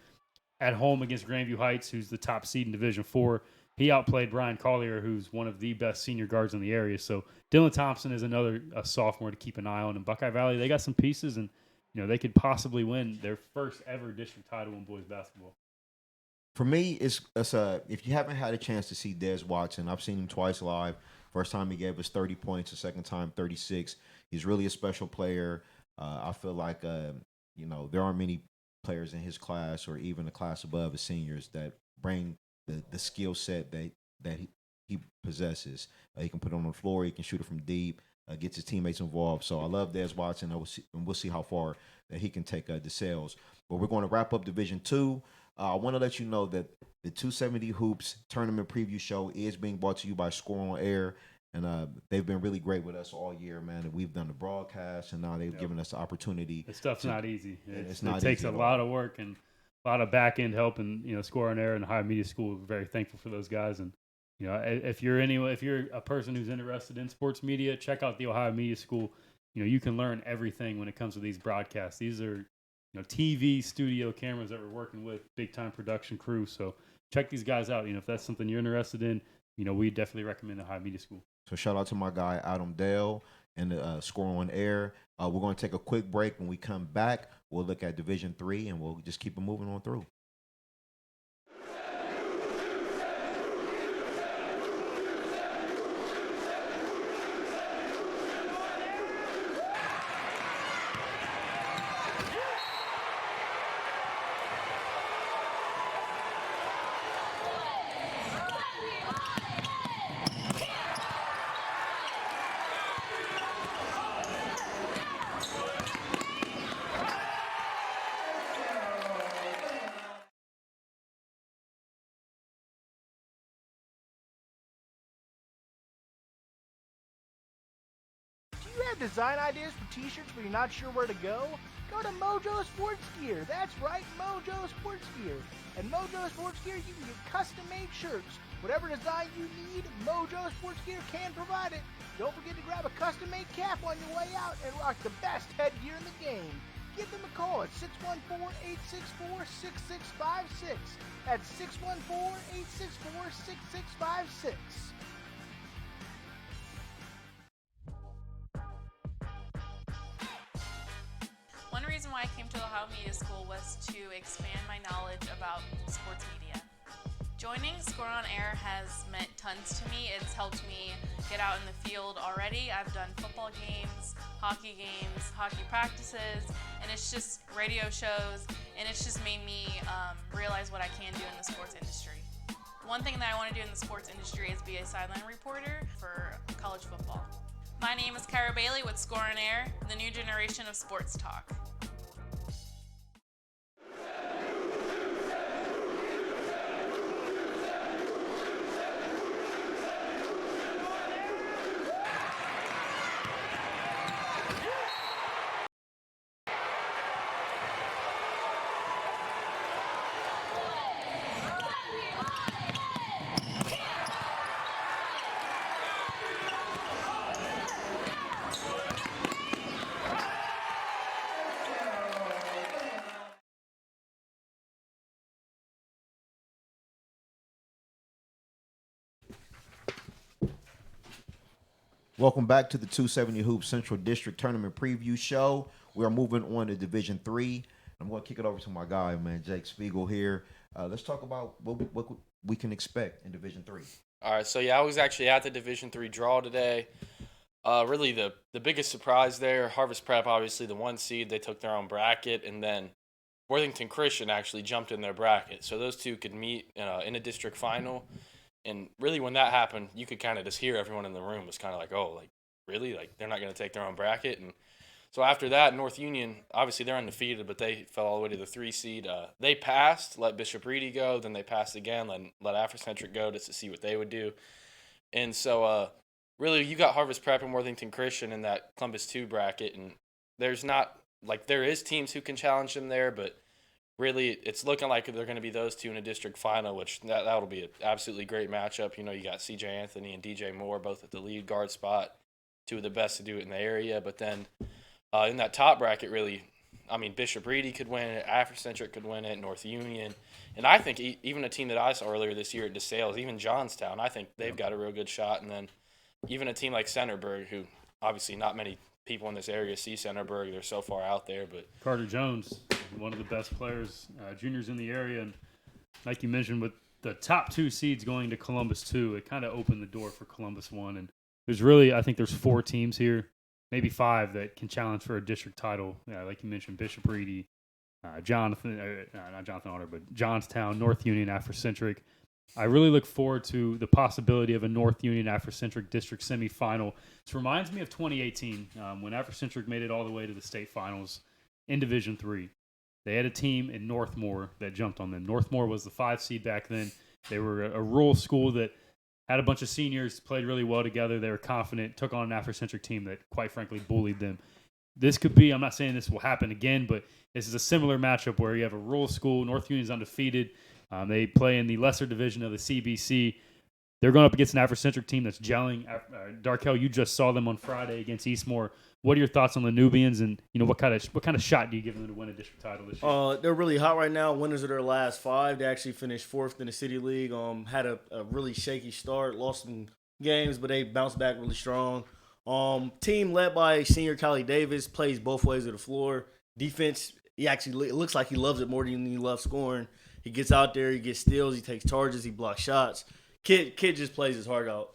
at home against Grandview Heights, who's the top seed in Division IV. He outplayed Brian Collier, who's one of the best senior guards in the area. So Dylan Thompson is another sophomore to keep an eye on. In Buckeye Valley, they got some pieces, and they could possibly win their first ever district title in boys basketball. For me, it's if you haven't had a chance to see Des Watson, I've seen him twice live. First time he gave us 30 points, the second time 36. He's really a special player. I feel like there aren't many players in his class or even a class above as seniors that bring the skill set that he possesses. He can put it on the floor. He can shoot it from deep. Gets his teammates involved. So I love Des Watson. We'll see how far that he can take DeSales. But we're going to wrap up Division 2. I want to let you know that the 270 Hoops Tournament Preview Show is being brought to you by Score on Air. And they've been really great with us all year, man. And we've done the broadcast, and now they've given us the opportunity. This stuff's not easy. It takes a lot of work and a lot of back end help. And Score on Air and Higher Media School, we're very thankful for those guys. And if you're a person who's interested in sports media, check out the Ohio Media School. You can learn everything when it comes to these broadcasts. These are TV studio cameras that we're working with, big time production crew. So check these guys out. If that's something you're interested in, we definitely recommend the Ohio Media School. So shout out to my guy Adam Dale and the Score on Air. We're going to take a quick break. When we come back, we'll look at Division 3 and we'll just keep it moving on through. Design ideas for t-shirts but you're not sure where to go? Go to Mojo Sports Gear. That's right, Mojo Sports Gear. At Mojo Sports Gear, you can get custom-made shirts. Whatever design you need, Mojo Sports Gear can provide it. Don't forget to grab a custom-made cap on your way out and rock the best headgear in the game. Give them a call at 614-864-6656. That's 614-864-6656. One reason why I came to Ohio Media School was to expand my knowledge about sports media. Joining Score on Air has meant tons to me. It's helped me get out in the field already. I've done football games, hockey practices, and it's just radio shows, and it's just made me realize what I can do in the sports industry. One thing that I want to do in the sports industry is be a sideline reporter for college football. My name is Kyra Bailey with Score on Air, the new generation of sports talk. Welcome back to the 270 Hoops Central District Tournament Preview Show. We are moving on to Division 3. I'm going to kick it over to my guy, man, Jake Spiegel here. Let's talk about what we can expect in Division 3. All right, so yeah, I was actually at the Division 3 draw today. Really the biggest surprise there, Harvest Prep, obviously the 1 seed, they took their own bracket, and then Worthington Christian actually jumped in their bracket. So those two could meet in a district final. And really, when that happened, you could kind of just hear everyone in the room was kind of like, oh, like, really? Like, they're not going to take their own bracket? And so after that, North Union, obviously they're undefeated, but they fell all the way to the 3 seed. They passed, let Bishop Reedy go, then they passed again, let Afrocentric go just to see what they would do. And so, really, you got Harvest Prep and Worthington Christian in that Columbus 2 bracket, and there's not, like, there is teams who can challenge them there, but really, it's looking like they're going to be those two in a district final, which that'll be an absolutely great matchup. You know, you got C.J. Anthony and D.J. Moore both at the lead guard spot, two of the best to do it in the area. But then in that top bracket, really, I mean, Bishop Reedy could win it, Afrocentric could win it, North Union. And I think even a team that I saw earlier this year at DeSales, even Johnstown, I think they've got a real good shot. And then even a team like Centerburg, who obviously not many people in this area see Centerburg. They're so far out there. But Carter Jones, one of the best players, juniors in the area. And like you mentioned, with the top 2 seeds going to Columbus 2, it kind of opened the door for Columbus 1. And there's really, I think there's 4 teams here, maybe 5, that can challenge for a district title. Yeah, like you mentioned, Bishop Reedy, not Jonathan Honor, but Johnstown, North Union, Afrocentric. I really look forward to the possibility of a North Union Afrocentric district semifinal. This reminds me of 2018 when Afrocentric made it all the way to the state finals in Division III. They had a team in Northmore that jumped on them. Northmore was the 5 seed back then. They were a rural school that had a bunch of seniors, played really well together. They were confident, took on an Afrocentric team that, quite frankly, bullied them. This could be, I'm not saying this will happen again, but this is a similar matchup where you have a rural school. North Union's undefeated. They play in the lesser division of the CBC. They're going up against an Afrocentric team that's gelling. Darkel, you just saw them on Friday against Eastmore. What are your thoughts on the Nubians, and what kind of shot do you give them to win a district title this year? They're really hot right now. Winners of their last 5. They actually finished 4th in the City League. Had a really shaky start, lost some games, but they bounced back really strong. Team led by senior Callie Davis, plays both ways of the floor. Defense, it looks like he loves it more than he loves scoring. He gets out there, he gets steals, he takes charges, he blocks shots. Kid just plays his heart out.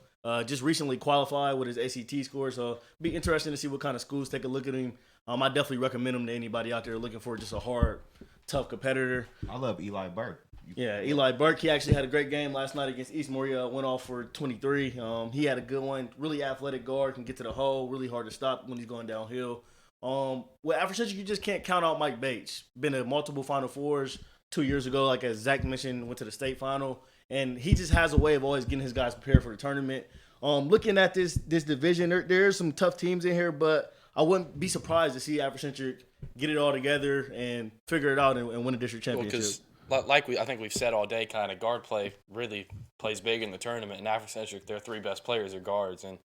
Just recently qualified with his ACT score, so be interesting to see what kind of schools take a look at him. I definitely recommend him to anybody out there looking for just a hard, tough competitor. I love Eli Burke. Yeah, Eli Burke, he actually had a great game last night against Eastmore. He went off for 23. He had a good one. Really athletic guard, can get to the hole, really hard to stop when he's going downhill. With Afrocentric, you just can't count out Mike Bates. Been to multiple Final Fours 2 years ago, like as Zach mentioned, went to the state final. And he just has a way of always getting his guys prepared for the tournament. Looking at this division, there's some tough teams in here, but I wouldn't be surprised to see Afrocentric get it all together and figure it out and win a district championship. Well, I think we've said all day, kind of guard play really plays big in the tournament. And Afrocentric, their 3 best players are guards. And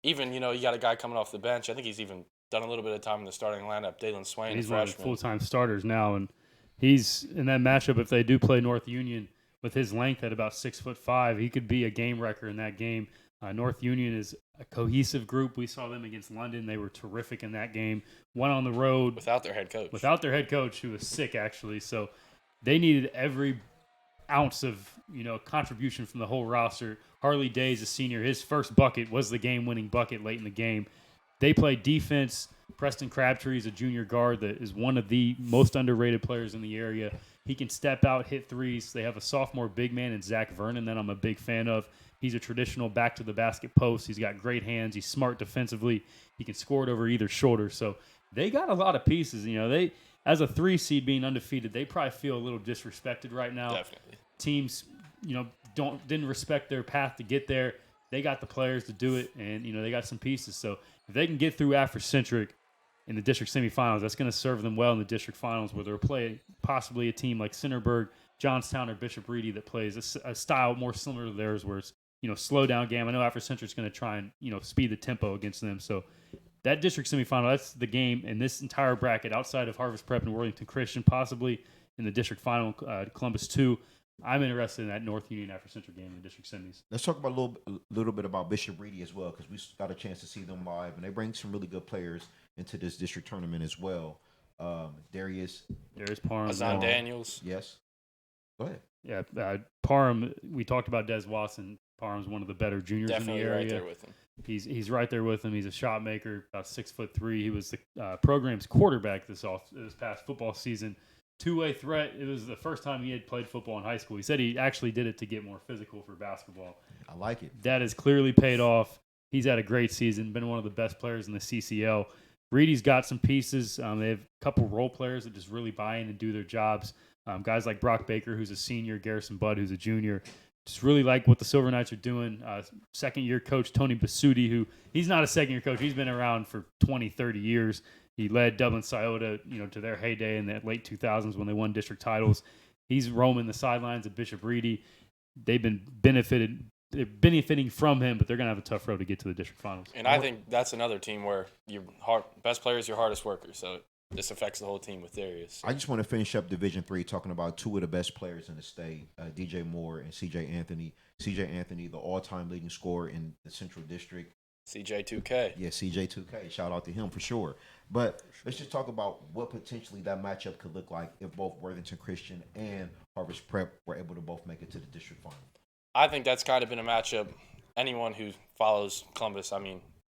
even, you got a guy coming off the bench. I think he's even done a little bit of time in the starting lineup, Dalen Swain, He's freshman. one of the full-time starters now, and he's in that matchup. If they do play North Union, with his length at about 6'5", he could be a game wrecker in that game. North Union is a cohesive group. We saw them against London. They were terrific in that game. Went on the road. Without their head coach. Who was sick, actually. So they needed every ounce of contribution from the whole roster. Harley Days, a senior, his first bucket was the game-winning bucket late in the game. They played defense. Preston Crabtree is a junior guard that is one of the most underrated players in the area. He can step out, hit threes. They have a sophomore big man in Zach Vernon that I'm a big fan of. He's a traditional back-to-the-basket post. He's got great hands. He's smart defensively. He can score it over either shoulder. So they got a lot of pieces. They, as a 3 seed being undefeated, they probably feel a little disrespected right now. Definitely. Teams, didn't respect their path to get there. They got the players to do it, and they got some pieces. So if they can get through Afrocentric in the district semifinals, that's going to serve them well in the district finals, where they'll play possibly a team like Centerburg, Johnstown, or Bishop Reedy that plays a style more similar to theirs, where it's slow down game. I know Afrocentric's going to try and speed the tempo against them. So that district semifinal, that's the game in this entire bracket outside of Harvest Prep and Worthington Christian, possibly in the district final, Columbus 2. I'm interested in that North Union Afrocentric game in the district semis. Let's talk about a little bit about Bishop Reedy as well, because we got a chance to see them live, and they bring some really good players into this district tournament as well. Darius Parham, Azan Daniels. Yes. Go ahead. Yeah, Parham. We talked about Des Watson. Parham's one of the better juniors Definitely in the area. Right there with him. He's right there with him. He's a shot maker, about 6'3". He was the program's quarterback this past football season. Two-way threat. It was the first time he had played football in high school. He said he actually did it to get more physical for basketball. I like it. That has clearly paid off. He's had a great season, been one of the best players in the CCL. Reedy's got some pieces. They have a couple role players that just really buy in and do their jobs. Guys like Brock Baker, who's a senior, Garrison Budd, who's a junior. Just really like what the Silver Knights are doing. Second-year coach Tony Basutti, who he's not a second-year coach. He's been around for 20, 30 years. He led Dublin Scioto, to their heyday in the late 2000s when they won district titles. He's roaming the sidelines at Bishop Reedy. They've been benefiting from him, but they're going to have a tough road to get to the district finals. And I think that's another team where your best player is your hardest worker. So this affects the whole team with Darius. I just want to finish up Division III talking about 2 of the best players in the state, DJ Moore and CJ Anthony. CJ Anthony, the all-time leading scorer in the Central District. CJ2K. Yeah, CJ2K. Shout out to him for sure. But let's just talk about what potentially that matchup could look like if both Worthington Christian and Harvest Prep were able to both make it to the district final. I think that's kind of been a matchup. Anyone who follows Columbus,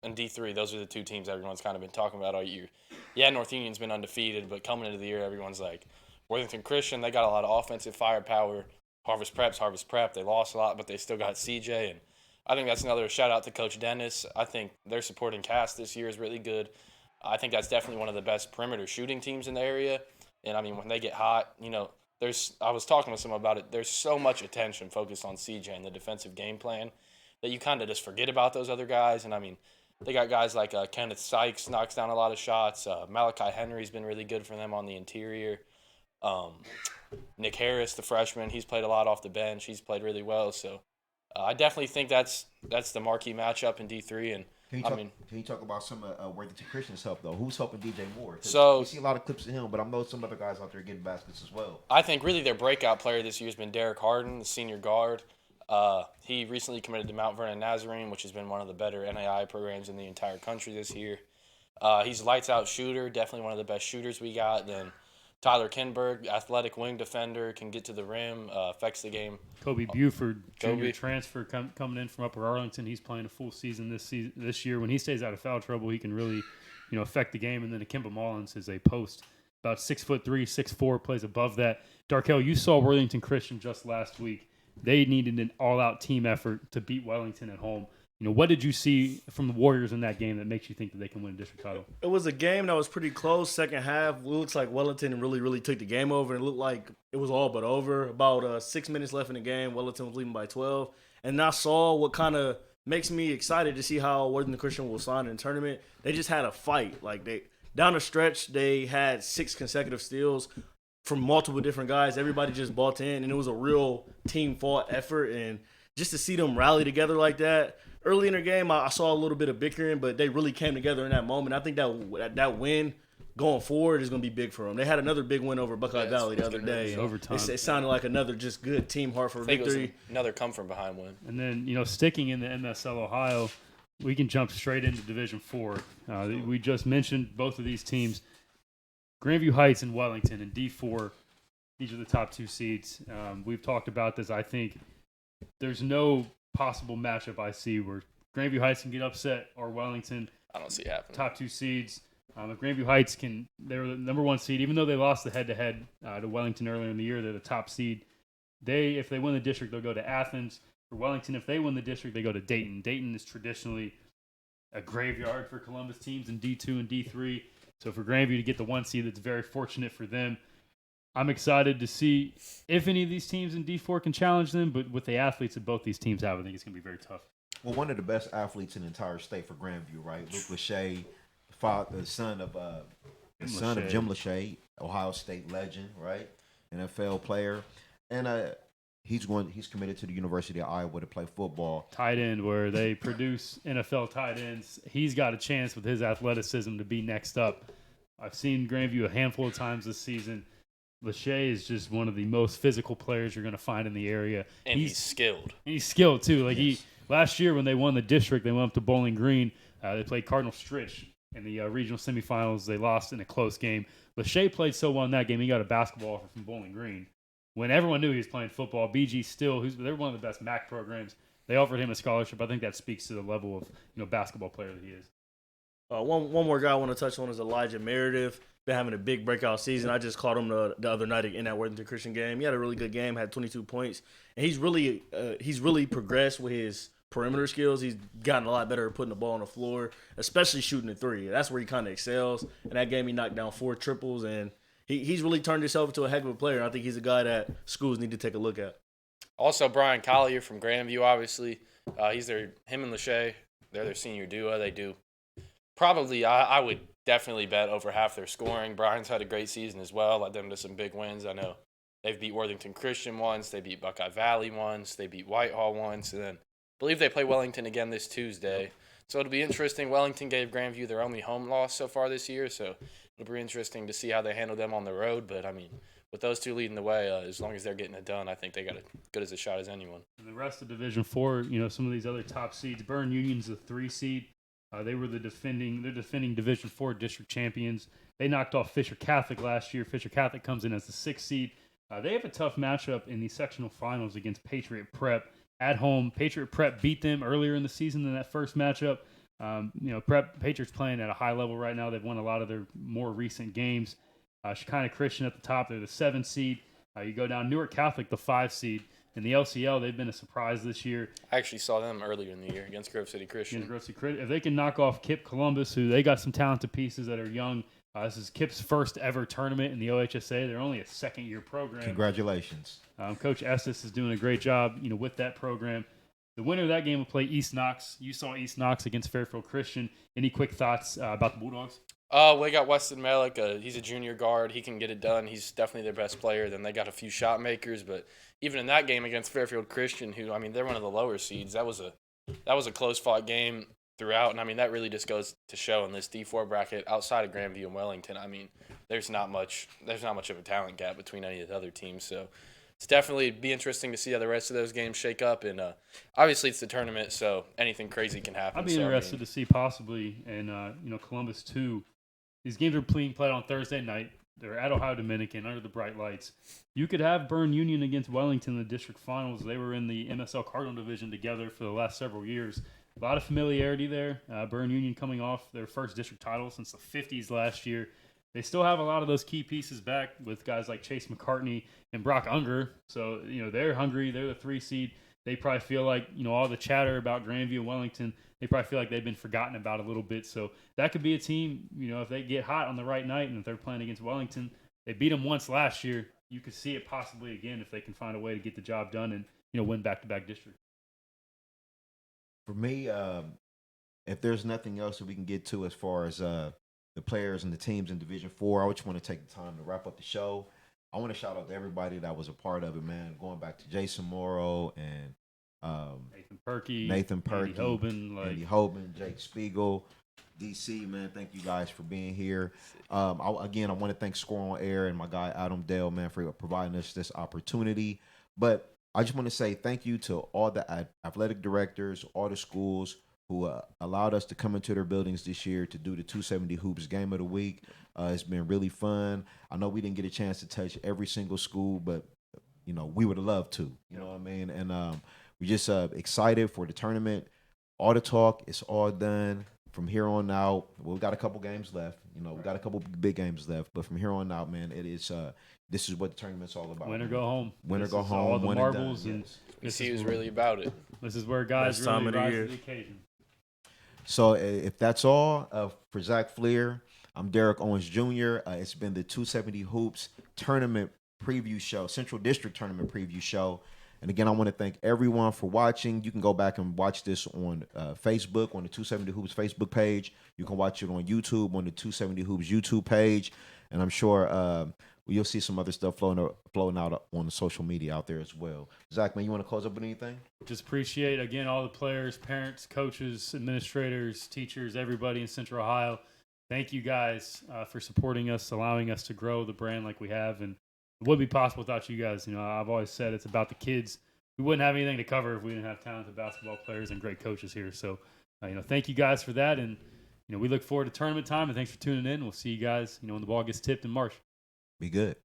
in and D3, those are the two teams everyone's kind of been talking about all year. Yeah, North Union's been undefeated, but coming into the year, everyone's like, Worthington Christian, they got a lot of offensive firepower. Harvest Prep. They lost a lot, but they still got CJ. And I think that's another shout out to Coach Dennis. I think their supporting cast this year is really good. I think that's definitely one of the best perimeter shooting teams in the area. And I mean, when they get hot, I was talking with someone about it. There's so much attention focused on CJ and the defensive game plan that you kind of just forget about those other guys. And I mean, they got guys like Kenneth Sykes knocks down a lot of shots. Malachi Henry's been really good for them on the interior. Nick Harris, the freshman, he's played a lot off the bench. He's played really well. So I definitely think that's the marquee matchup in D3. And Can you talk about some of Worthington Christian's help though? Who's helping DJ Moore? So we see a lot of clips of him, but I know some other guys out there getting baskets as well. I think really their breakout player this year has been Derek Harden, the senior guard. He recently committed to Mount Vernon Nazarene, which has been one of the better NAI programs in the entire country this year. He's a lights out shooter, definitely one of the best shooters we got. Then Tyler Kinberg, athletic wing defender, can get to the rim, affects the game. Kobe Buford, junior transfer coming in from Upper Arlington. He's playing a full season this year. When he stays out of foul trouble, he can really, affect the game. And then Akimba Mullins is a post, about 6'3", 6'4", plays above that. Darkel, you saw Worthington Christian just last week. They needed an all-out team effort to beat Wellington at home. What did you see from the Warriors in that game that makes you think that they can win a district title? It was a game that was pretty close. Second half, it looks like Wellington really, really took the game over. It looked like it was all but over. About 6 minutes left in the game. Wellington was leading by 12. And I saw what kind of makes me excited to see how Worthington Christian will sign in the tournament. They just had a fight. Down the stretch, they had 6 consecutive steals from multiple different guys. Everybody just bought in, and it was a real team-fought effort. And just to see them rally together like that, early in their game, I saw a little bit of bickering, but they really came together in that moment. I think that win going forward is going to be big for them. They had another big win over Buckeye Valley the other day. Overtime. It sounded like another just good team heart for victory. It was another come from behind win. And then, sticking in the MSL Ohio, we can jump straight into Division IV. We just mentioned both of these teams. Grandview Heights and Wellington in D4. These are the top 2 seeds. We've talked about this. I think there's no possible matchup I see where Grandview Heights can get upset or Wellington. I don't see it happening. Top 2 seeds. If Grandview Heights they were the number 1 seed, even though they lost the head-to-head to Wellington earlier in the year, they're the top seed. If they win the district, they'll go to Athens. For Wellington, if they win the district, they go to Dayton. Dayton is traditionally a graveyard for Columbus teams in D2 and D3. So for Grandview to get the 1 seed, that's very fortunate for them. I'm excited to see if any of these teams in D4 can challenge them, but with the athletes that both these teams have, I think it's going to be very tough. Well, one of the best athletes in the entire state for Grandview, right? Luke Lachey, the son of Jim Lachey, Ohio State legend, right? NFL player, and he's committed to the University of Iowa to play football. Tight end, where they produce NFL tight ends. He's got a chance with his athleticism to be next up. I've seen Grandview a handful of times this season. Lachey is just one of the most physical players you're going to find in the area. And he's skilled. And he's skilled, too. Last year when they won the district, they went up to Bowling Green. They played Cardinal Stritch in the regional semifinals. They lost in a close game. Lachey played so well in that game, he got a basketball offer from Bowling Green. When everyone knew he was playing football, BG still, they're one of the best MAC programs. They offered him a scholarship. I think that speaks to the level of basketball player that he is. One more guy I want to touch on is Elijah Meredith. Been having a big breakout season. I just caught him the other night in that Worthington Christian game. He had a really good game, had 22 points, and he's really progressed with his perimeter skills. He's gotten a lot better at putting the ball on the floor, especially shooting the 3. That's where he kind of excels. In that game, he knocked down 4 triples, and he's really turned himself into a heck of a player. I think he's a guy that schools need to take a look at. Also, Brian Collier from Grandview, obviously. Him and Lachey, they're their senior duo. They do probably, I would definitely bet over half their scoring. Brian's had a great season as well, led them to some big wins. I know they've beat Worthington Christian once, they beat Buckeye Valley once, they beat Whitehall once, and then I believe they play Wellington again this Tuesday. So it'll be interesting. Wellington gave Grandview their only home loss so far this year, so it'll be interesting to see how they handle them on the road. But, I mean, with those two leading the way, as long as they're getting it done, I think they got as good as a shot as anyone. And the rest of Division IV, some of these other top seeds, Byrne Union's the 3 seed. They were they're defending Division IV district champions. They knocked off Fisher Catholic last year. Fisher Catholic comes in as the 6th seed. They have a tough matchup in the sectional finals against Patriot Prep at home. Patriot Prep beat them earlier in the season in that first matchup. Patriots playing at a high level right now. They've won a lot of their more recent games. Shekinah Christian at the top. They're the 7 seed. You go down Newark Catholic, the 5 seed. In the LCL, they've been a surprise this year. I actually saw them earlier in the year against Grove City Christian. If they can knock off Kip Columbus, who they got some talented pieces that are young. This is Kip's first ever tournament in the OHSA. They're only a second-year program. Congratulations. Coach Estes is doing a great job, with that program. The winner of that game will play East Knox. You saw East Knox against Fairfield Christian. Any quick thoughts about the Bulldogs? They got Weston Malik. He's a junior guard. He can get it done. He's definitely their best player. Then they got a few shot makers. But even in that game against Fairfield Christian, who, they're one of the lower seeds, that was a close-fought game throughout. And, that really just goes to show in this D4 bracket outside of Grandview and Wellington, there's not much of a talent gap between any of the other teams. So it's definitely be interesting to see how the rest of those games shake up. And obviously it's the tournament, so anything crazy can happen. I'd be interested to see possibly, and Columbus too. These games are being played on Thursday night. They're at Ohio Dominican under the bright lights. You could have Bern Union against Wellington in the district finals. They were in the MSL Cardinal division together for the last several years. A lot of familiarity there. Bern Union coming off their first district title since the 50s last year. They still have a lot of those key pieces back with guys like Chase McCartney and Brock Unger. So, they're hungry. They're the 3 seed. They probably feel like, all the chatter about Grandview and Wellington, they probably feel like they've been forgotten about a little bit. So that could be a team, if they get hot on the right night and if they're playing against Wellington, they beat them once last year. You could see it possibly again if they can find a way to get the job done and, win back-to-back districts. For me, if there's nothing else that we can get to as far as the players and the teams in Division 4, I just want to take the time to wrap up the show. I want to shout out to everybody that was a part of it, man. Going back to Jason Morrow and Nathan Perky, Andy Hoban, Jake Spiegel, DC, man. Thank you guys for being here. I want to thank Score on Air and my guy Adam Dale, man, for providing us this opportunity. But I just want to say thank you to all the athletic directors, all the schools who allowed us to come into their buildings this year to do the 270 Hoops Game of the Week. It's been really fun. I know we didn't get a chance to touch every single school, but, we would have loved to. You know what I mean? And we're just excited for the tournament. All the talk is all done. From here on out, we've got a couple games left. We got a couple big games left. But from here on out, man, it is this is what the tournament's all about. Win or go home. Win or go home. All the marbles. And you see who's really about it. This is where guys really rise to the occasion. So if that's all for Zach Fleer, I'm Derek Owens Jr. It's been the 270 Hoops Tournament Preview Show, Central District Tournament Preview Show. And again, I want to thank everyone for watching. You can go back and watch this on Facebook, on the 270 Hoops Facebook page. You can watch it on YouTube, on the 270 Hoops YouTube page. And I'm sure you'll see some other stuff flowing out on the social media out there as well. Zach, man, you want to close up with anything? Just appreciate, again, all the players, parents, coaches, administrators, teachers, everybody in Central Ohio. Thank you guys for supporting us, allowing us to grow the brand like we have. And it wouldn't be possible without you guys. I've always said it's about the kids. We wouldn't have anything to cover if we didn't have talented basketball players and great coaches here. So, thank you guys for that. And, we look forward to tournament time. And thanks for tuning in. We'll see you guys, when the ball gets tipped in March. Be good.